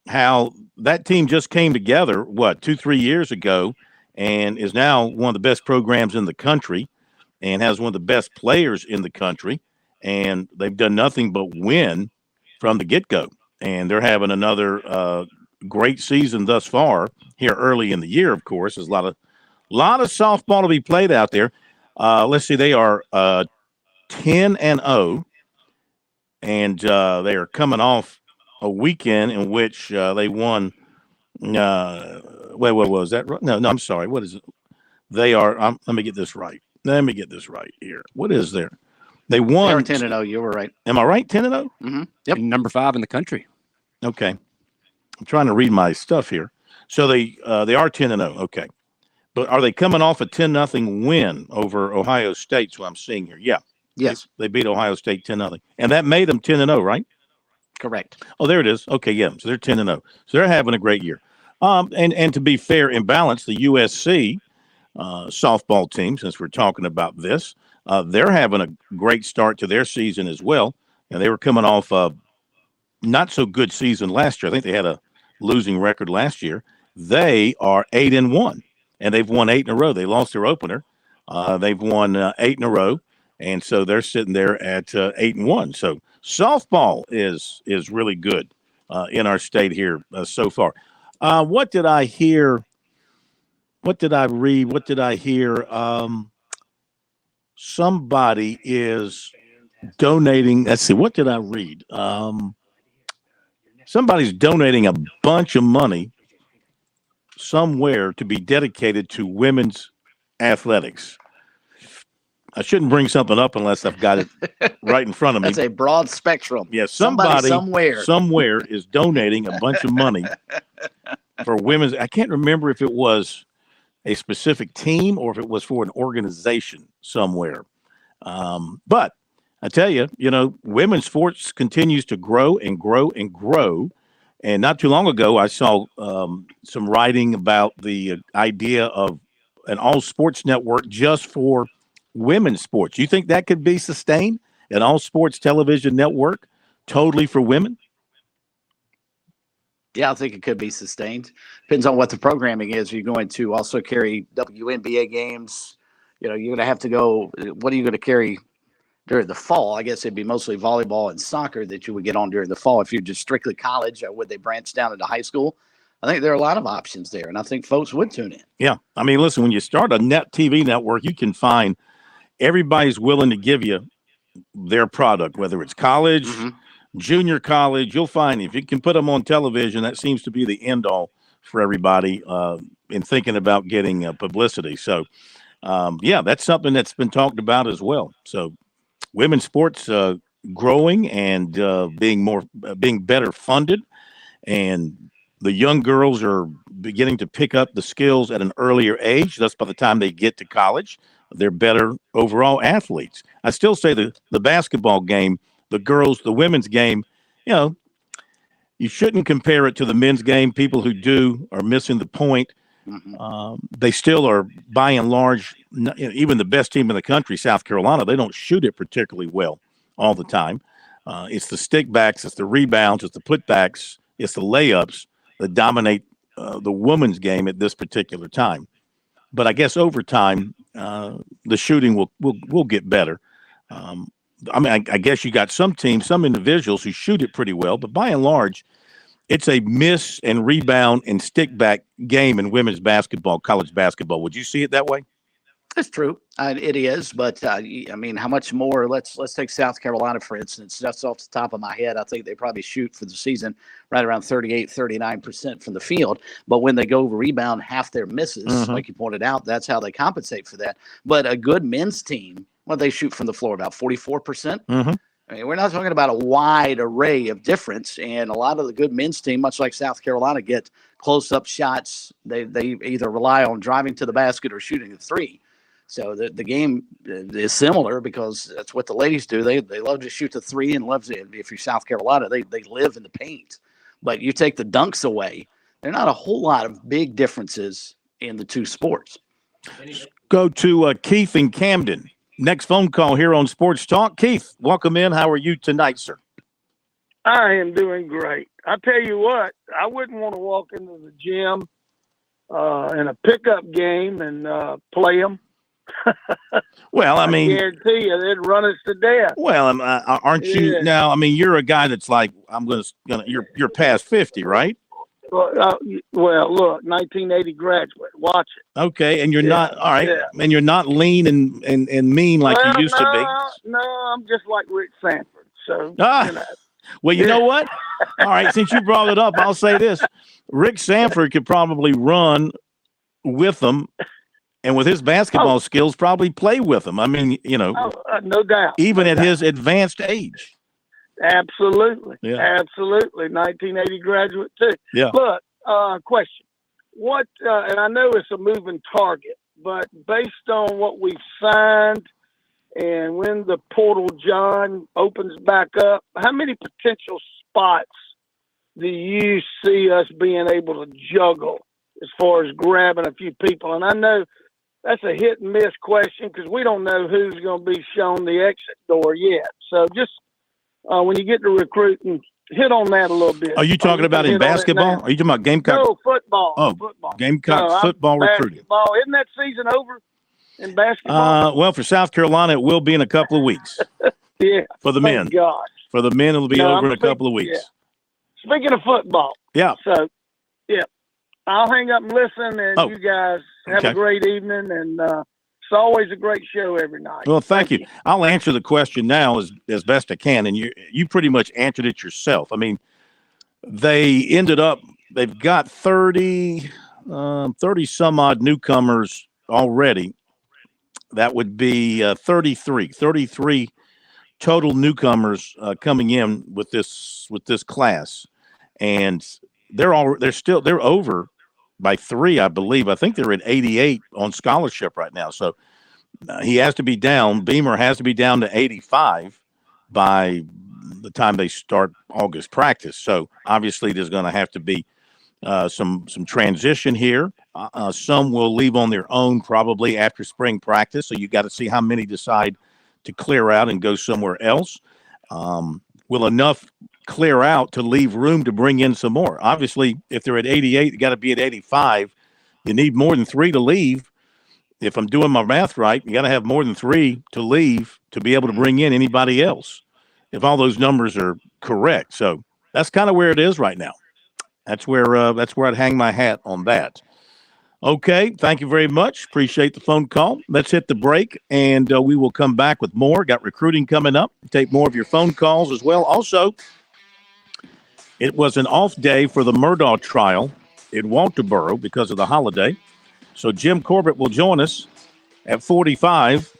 how that team just came together, 2-3 years ago, and is now one of the best programs in the country and has one of the best players in the country, and they've done nothing but win from the get-go, and they're having another great season thus far here early in the year. Of course, there's a lot of softball to be played out there. Let's see, they are 10-0, and they are coming off a weekend in which they won. Wait, what was that? No, I'm sorry. What is it? They are. Let me get this right. Here. What is there? They won. They were 10-0. You were right. Am I right? 10-0. Mm-hmm. Yep. Number 5 in the country. Okay. I'm trying to read my stuff here. So they are 10-0. Okay. But are they coming off a 10-0 win over Ohio State? What I'm seeing here. Yeah. Yes. They beat Ohio State 10-0. And that made them 10-0, right? Correct. Oh, there it is. Okay, yeah. So they're 10-0. So they're having a great year. And to be fair and balanced, the USC softball team, since we're talking about this, they're having a great start to their season as well. And they were coming off a not so good season last year. I think they had a losing record last year. They are 8-1, and they've won 8 in a row. They lost their opener. They've won 8 in a row, and so they're sitting there at 8-1. So softball is really good in our state here so far. What did I hear? What did I read? What did I hear? Somebody is donating. Let's see. What did I read? Somebody's donating a bunch of money somewhere to be dedicated to women's athletics. I shouldn't bring something up unless I've got it right in front of me. That's a broad spectrum. Yeah, somebody somewhere is donating a bunch of money for women's. I can't remember if it was a specific team or if it was for an organization somewhere. But I tell you, women's sports continues to grow and grow and grow. And not too long ago, I saw some writing about the idea of an all sports network just for women's sports. You think that could be sustained? An all sports television network totally for women? Yeah, I think it could be sustained. Depends on what the programming is. You're going to also carry WNBA games. You're going to have to go. What are you going to carry during the fall? I guess it'd be mostly volleyball and soccer that you would get on during the fall. If you're just strictly college, or would they branch down into high school? I think there are a lot of options there, and I think folks would tune in. Yeah. I mean, listen, when you start a net TV network, you can find everybody's willing to give you their product, whether it's college, junior college. You'll find if you can put them on television, that seems to be the end all for everybody in thinking about getting publicity. So, yeah, that's something that's been talked about as well. So, women's sports growing and being better funded, and the young girls are beginning to pick up the skills at an earlier age. Thus, by the time they get to college, they're better overall athletes. I still say the basketball game, the women's game, you shouldn't compare it to the men's game. People who do are missing the point. They still are, by and large, even the best team in the country, South Carolina, they don't shoot it particularly well all the time. It's the stickbacks, it's the rebounds, it's the putbacks, it's the layups that dominate the women's game at this particular time. But I guess over time, the shooting will get better. I guess you got some teams, some individuals who shoot it pretty well, but by and large, it's a miss and rebound and stick back game in women's basketball, college basketball. Would you see it that way? That's true. It is, but I mean, how much more? Let's take South Carolina, for instance. Just off the top of my head, I think they probably shoot for the season right around 39% from the field. But when they go rebound half their misses, like you pointed out, that's how they compensate for that. But a good men's team, they shoot from the floor about 44%. I mean, we're not talking about a wide array of difference. And a lot of the good men's team, much like South Carolina, get close-up shots. They either rely on driving to the basket or shooting a three. So the game is similar because that's what the ladies do. They love to shoot the three and if you're South Carolina, they live in the paint. But you take the dunks away, there are not a whole lot of big differences in the two sports. Go to Keith in Camden. Next phone call here on Sports Talk. Keith, welcome in. How are you tonight, sir? I am doing great. I tell you what, I wouldn't want to walk into the gym in a pickup game and play them. Well, I mean, I guarantee you, they'd run us to death. Well, aren't you now? I mean, you're a guy that's like, you're past 50, right? Well, look, 1980 graduate. Watch it. Okay, and you're not all right, and you're not lean and mean like you used to be. No, I'm just like Rick Sanford. So, well, you know what? All right, since you brought it up, I'll say this: Rick Sanford could probably run with them. And with his basketball skills, probably play with them. I mean, no doubt. Even at his advanced age. Absolutely. Yeah. Absolutely. 1980 graduate, too. Yeah. But, question. What, and I know it's a moving target, but based on what we've signed and when the portal, John, opens back up, how many potential spots do you see us being able to juggle as far as grabbing a few people? And I know that's a hit and miss question because we don't know who's going to be shown the exit door yet. So just when you get to recruiting, hit on that a little bit. Are you talking about in basketball? Are you talking about Gamecock? No, football. Oh, football. Gamecock football recruiting. Isn't that season over in basketball? Well, for South Carolina, it will be in a couple of weeks. Yeah. For the men. Gosh. For the men, it'll be over in a couple of weeks. Yeah. Speaking of football. Yeah. So, yeah. I'll hang up and listen, and you guys have a great evening, and it's always a great show every night. Well, thank you. I'll answer the question now as best I can, and you pretty much answered it yourself. I mean, they've got 30 some odd newcomers already. That would be 33 total newcomers coming in with this class, and they're over by 3, I believe. I think they're at 88 on scholarship right now. So he has to be down. Beamer has to be down to 85 by the time they start August practice. So obviously there's going to have to be some transition here. Some will leave on their own probably after spring practice. So you got to see how many decide to clear out and go somewhere else. Will enough clear out to leave room to bring in some more? Obviously, if they're at 88, you got to be at 85. You need more than 3 to leave. If I'm doing my math right, you got to have more than 3 to leave to be able to bring in anybody else, if all those numbers are correct. So that's kind of where it is right now. That's where I'd hang my hat on that. Okay, thank you very much. Appreciate the phone call. Let's hit the break, and we will come back with more. Got recruiting coming up. Take more of your phone calls as well. Also, it was an off day for the Murdaugh trial in Walterboro because of the holiday. So Jim Corbett will join us at 45,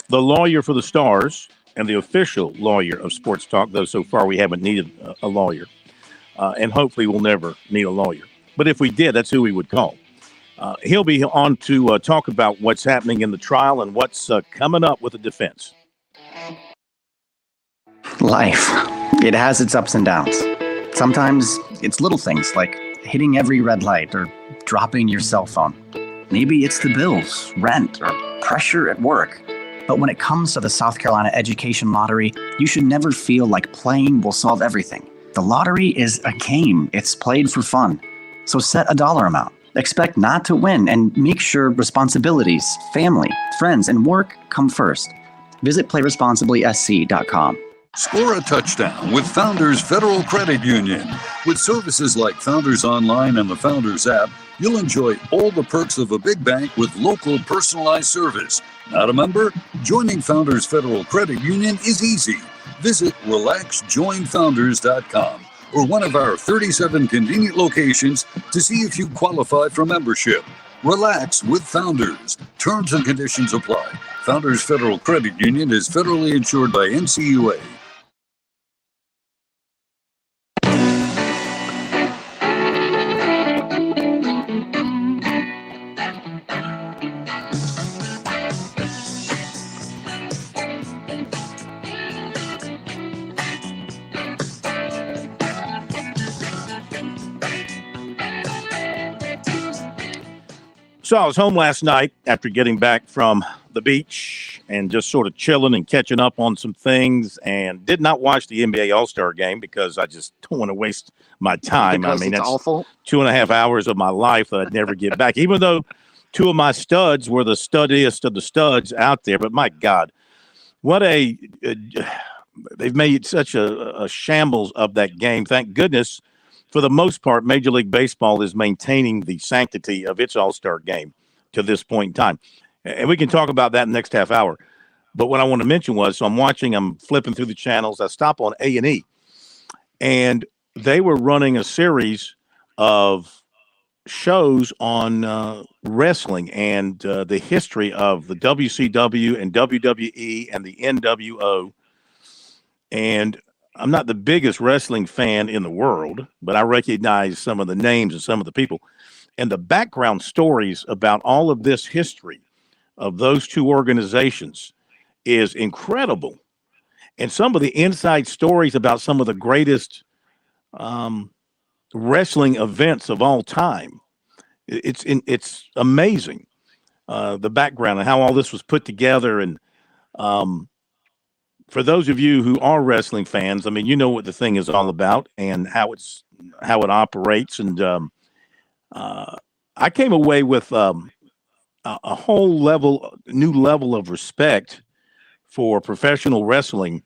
the lawyer for the Stars and the official lawyer of Sports Talk, though so far we haven't needed a lawyer. And hopefully we'll never need a lawyer. But if we did, that's who we would call. He'll be on to talk about what's happening in the trial and what's coming up with the defense. Life, it has its ups and downs. Sometimes it's little things like hitting every red light or dropping your cell phone. Maybe it's the bills, rent, or pressure at work. But when it comes to the South Carolina Education Lottery, you should never feel like playing will solve everything. The lottery is a game. It's played for fun. So set a dollar amount. Expect not to win and make sure responsibilities, family, friends, and work come first. Visit PlayResponsiblySC.com. Score a touchdown with Founders Federal Credit Union. With services like Founders Online and the Founders app, you'll enjoy all the perks of a big bank with local personalized service. Not a member? Joining Founders Federal Credit Union is easy. Visit RelaxJoinFounders.com or one of our 37 convenient locations to see if you qualify for membership. Relax with Founders. Terms and conditions apply. Founders Federal Credit Union is federally insured by NCUA. So I was home last night after getting back from the beach and just sort of chilling and catching up on some things, and did not watch the NBA All-Star game because I just don't want to waste my time. Because I mean, it's that's awful. 2.5 hours of my life that I'd never get back, even though 2 of my studs were the studdiest of the studs out there. But my God, what they've made such a shambles of that game. Thank goodness, for the most part, Major League Baseball is maintaining the sanctity of its All-Star game to this point in time. And we can talk about that in the next half hour. But what I want to mention was, so I'm flipping through the channels. I stop on A&E, and they were running a series of shows on wrestling and the history of the WCW and WWE and the NWO. And I'm not the biggest wrestling fan in the world, but I recognize some of the names and some of the people. And the background stories about all of this history of those two organizations is incredible. And some of the inside stories about some of the greatest wrestling events of all time. It's amazing, the background and how all this was put together. And for those of you who are wrestling fans, I mean, you know what the thing is all about and how it operates. And I came away with a whole new level of respect for professional wrestling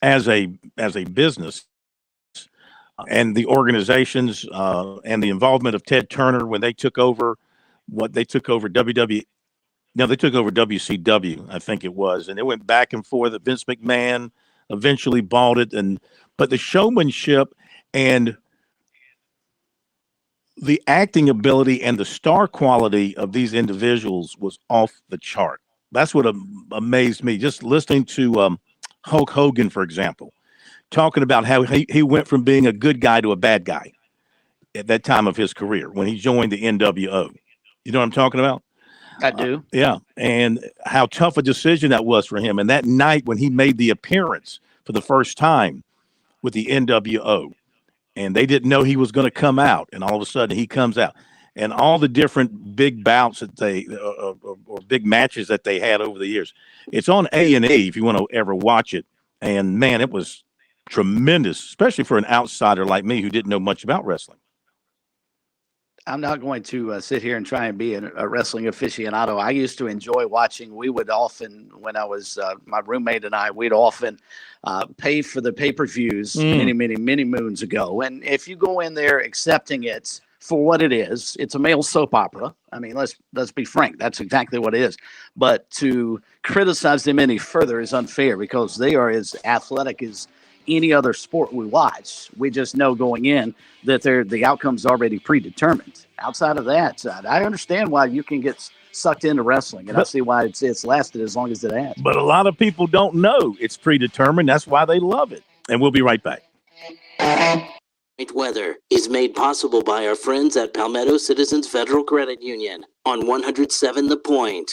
as a business, and the organizations and the involvement of Ted Turner when they took over WWE. No, they took over WCW, I think it was, and it went back and forth. Vince McMahon eventually bought it, but the showmanship and the acting ability and the star quality of these individuals was off the chart. That's what amazed me. Just listening to Hulk Hogan, for example, talking about how he went from being a good guy to a bad guy at that time of his career when he joined the NWO. You know what I'm talking about? I do. Yeah. And how tough a decision that was for him. And that night when he made the appearance for the first time with the NWO. And they didn't know he was going to come out. And all of a sudden he comes out. And all the different big bouts that they or big matches that they had over the years. It's on A&E if you want to ever watch it. And, man, it was tremendous, especially for an outsider like me who didn't know much about wrestling. I'm not going to sit here and try and be a wrestling aficionado. I used to enjoy watching. We would often, when I was my roommate and I, we'd often pay for the pay-per-views many moons ago. And if you go in there accepting it for what it is, it's a male soap opera. I mean, let's be frank. That's exactly what it is. But to criticize them any further is unfair because they are as athletic as any other sport we watch. We just know going in that the outcome's already predetermined. Outside of that, I understand why you can get sucked into wrestling, and I see why it's lasted as long as it has. But a lot of people don't know it's predetermined. That's why they love it. And we'll be right back. Weather is made possible by our friends at Palmetto Citizens Federal Credit Union on 107 The Point.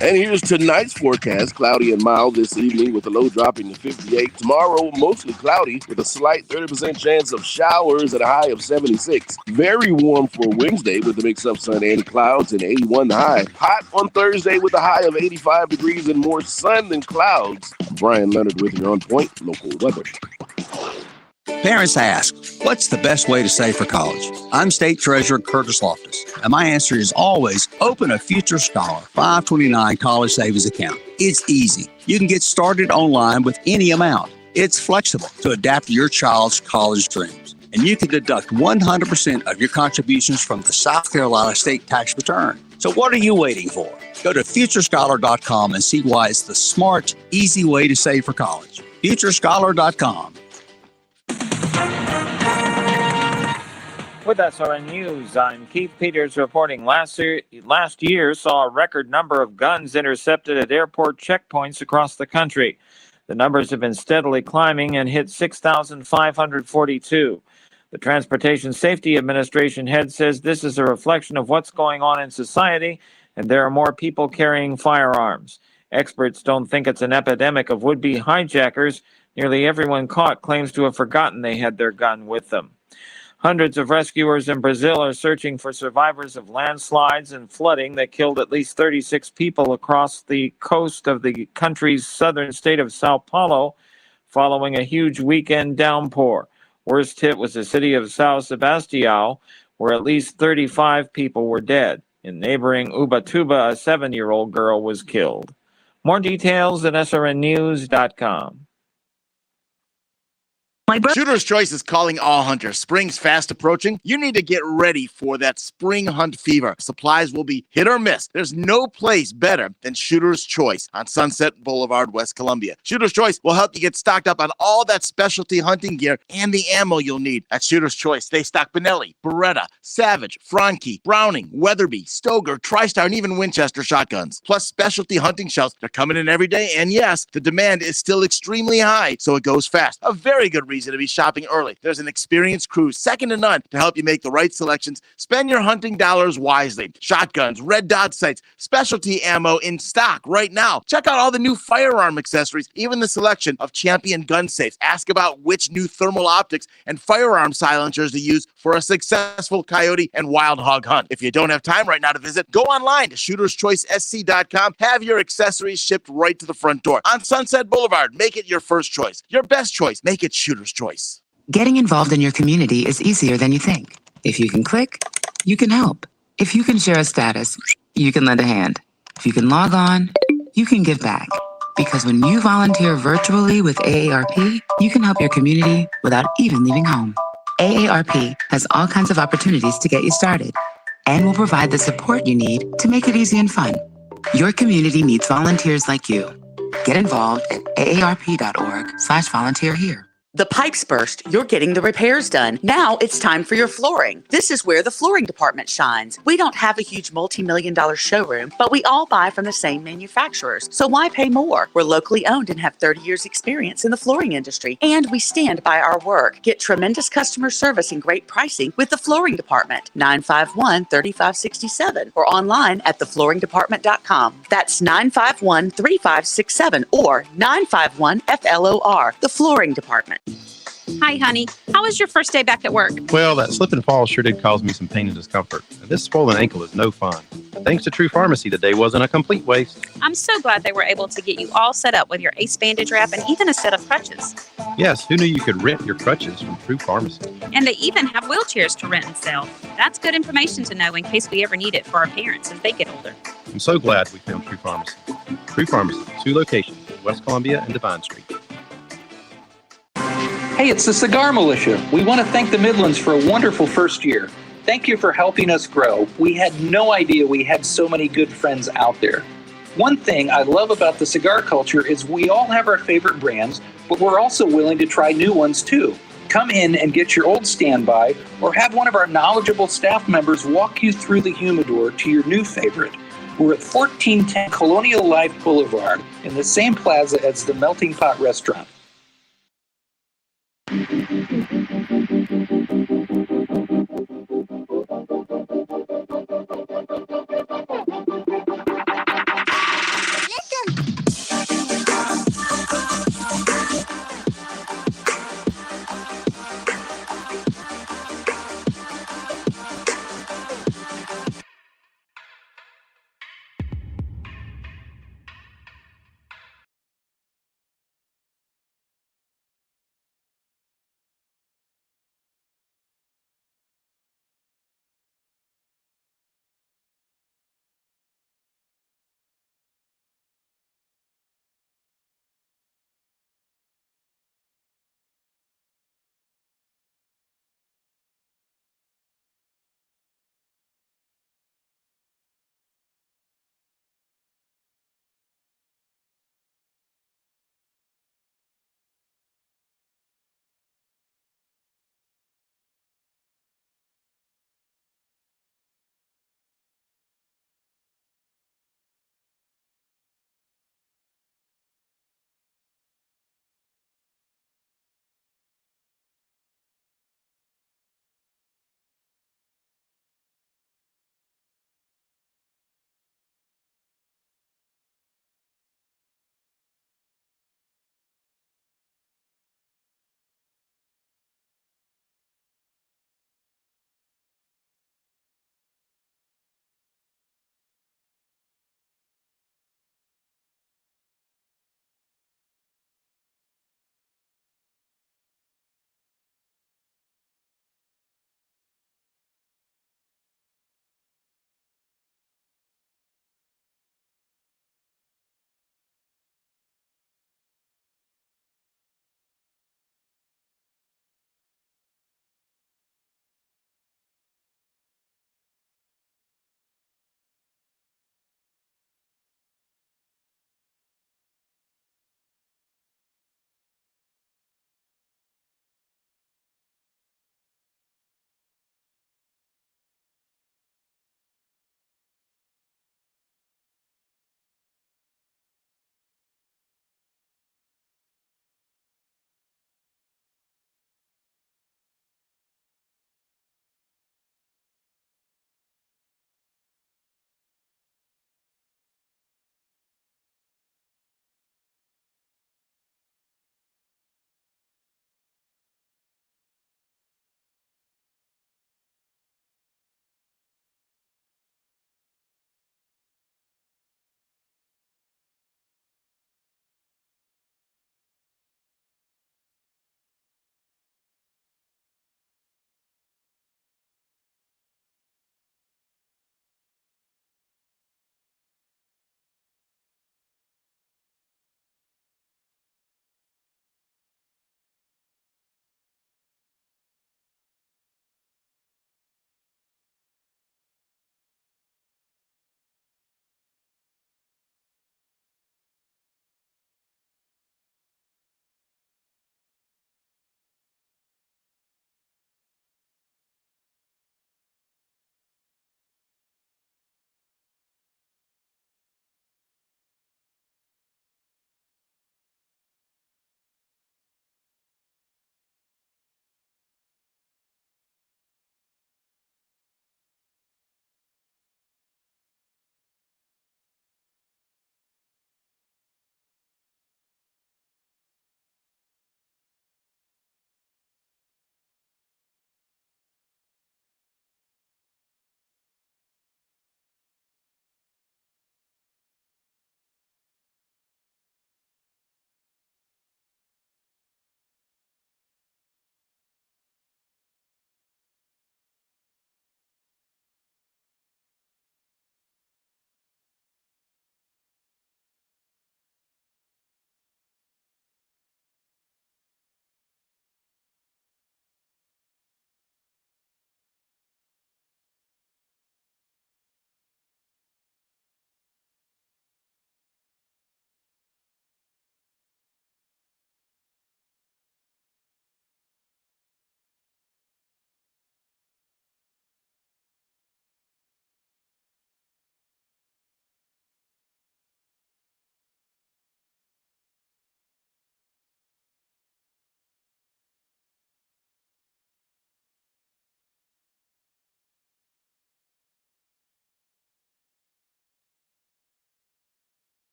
And here's tonight's forecast. Cloudy and mild this evening with a low dropping to 58. Tomorrow, mostly cloudy with a slight 30% chance of showers at a high of 76. Very warm for Wednesday with a mix of sun and clouds and 81 the high. Hot on Thursday with a high of 85 degrees and more sun than clouds. Brian Leonard with your On Point local weather. Parents ask, what's the best way to save for college? I'm State Treasurer Curtis Loftus, and my answer is always open a Future Scholar 529 college savings account. It's easy. You can get started online with any amount. It's flexible to adapt to your child's college dreams. And you can deduct 100% of your contributions from the South Carolina state tax return. So what are you waiting for? Go to futurescholar.com and see why it's the smart, easy way to save for college. futurescholar.com. With SRN News, I'm Keith Peters reporting last year saw a record number of guns intercepted at airport checkpoints across the country. The numbers have been steadily climbing and hit 6,542. The Transportation Safety Administration head says this is a reflection of what's going on in society, and there are more people carrying firearms. Experts don't think it's an epidemic of would-be hijackers. Nearly everyone caught claims to have forgotten they had their gun with them. Hundreds of rescuers in Brazil are searching for survivors of landslides and flooding that killed at least 36 people across the coast of the country's southern state of Sao Paulo following a huge weekend downpour. Worst hit was the city of São Sebastião, where at least 35 people were dead. In neighboring Ubatuba, a 7-year-old girl was killed. More details at srnnews.com. Shooter's Choice is calling all hunters. Spring's fast approaching. You need to get ready for that spring hunt fever. Supplies will be hit or miss. There's no place better than Shooter's Choice on Sunset Boulevard, West Columbia. Shooter's Choice will help you get stocked up on all that specialty hunting gear and the ammo you'll need. At Shooter's Choice, they stock Benelli, Beretta, Savage, Franke, Browning, Weatherby, Stoger, TriStar, and even Winchester shotguns. Plus specialty hunting shells. They're coming in every day, and yes, the demand is still extremely high, so it goes fast. A very good reason to be shopping early. There's an experienced crew, second to none, to help you make the right selections. Spend your hunting dollars wisely. Shotguns, red dot sights, specialty ammo in stock right now. Check out all the new firearm accessories, even the selection of Champion gun safes. Ask about which new thermal optics and firearm silencers to use for a successful coyote and wild hog hunt. If you don't have time right now to visit, go online to shooterschoicesc.com. Have your accessories shipped right to the front door. On Sunset Boulevard, make it your first choice. Your best choice. Make it Shooter's Choice. Getting involved in your community is easier than you think. If you can click, you can help. If you can share a status, you can lend a hand. If you can log on, you can give back. Because when you volunteer virtually with AARP, you can help your community without even leaving home. AARP has all kinds of opportunities to get you started and will provide the support you need to make it easy and fun. Your community needs volunteers like you. Get involved at aarp.org/volunteer here. The pipes burst, you're getting the repairs done. Now it's time for your flooring. This is where the flooring department shines. We don't have a huge multi-million-dollar showroom, but we all buy from the same manufacturers. So why pay more? We're locally owned and have 30 years experience in the flooring industry, and we stand by our work. Get tremendous customer service and great pricing with the flooring department, 951-3567, or online at theflooringdepartment.com. That's 951-3567 or 951-FLOR, the flooring department. Hi, honey. How was your first day back at work? Well, that slip and fall sure did cause me some pain and discomfort. This swollen ankle is no fun. Thanks to True Pharmacy, the day wasn't a complete waste. I'm so glad they were able to get you all set up with your ACE bandage wrap and even a set of crutches. Yes, who knew you could rent your crutches from True Pharmacy? And they even have wheelchairs to rent and sell. That's good information to know in case we ever need it for our parents as they get older. I'm so glad we found True Pharmacy. True Pharmacy, 2 locations, West Columbia and Divine Street. Hey, it's the Cigar Militia. We want to thank the Midlands for a wonderful first year. Thank you for helping us grow. We had no idea we had so many good friends out there. One thing I love about the cigar culture is we all have our favorite brands, but we're also willing to try new ones too. Come in and get your old standby, or have one of our knowledgeable staff members walk you through the humidor to your new favorite. We're at 1410 Colonial Life Boulevard in the same plaza as the Melting Pot Restaurant.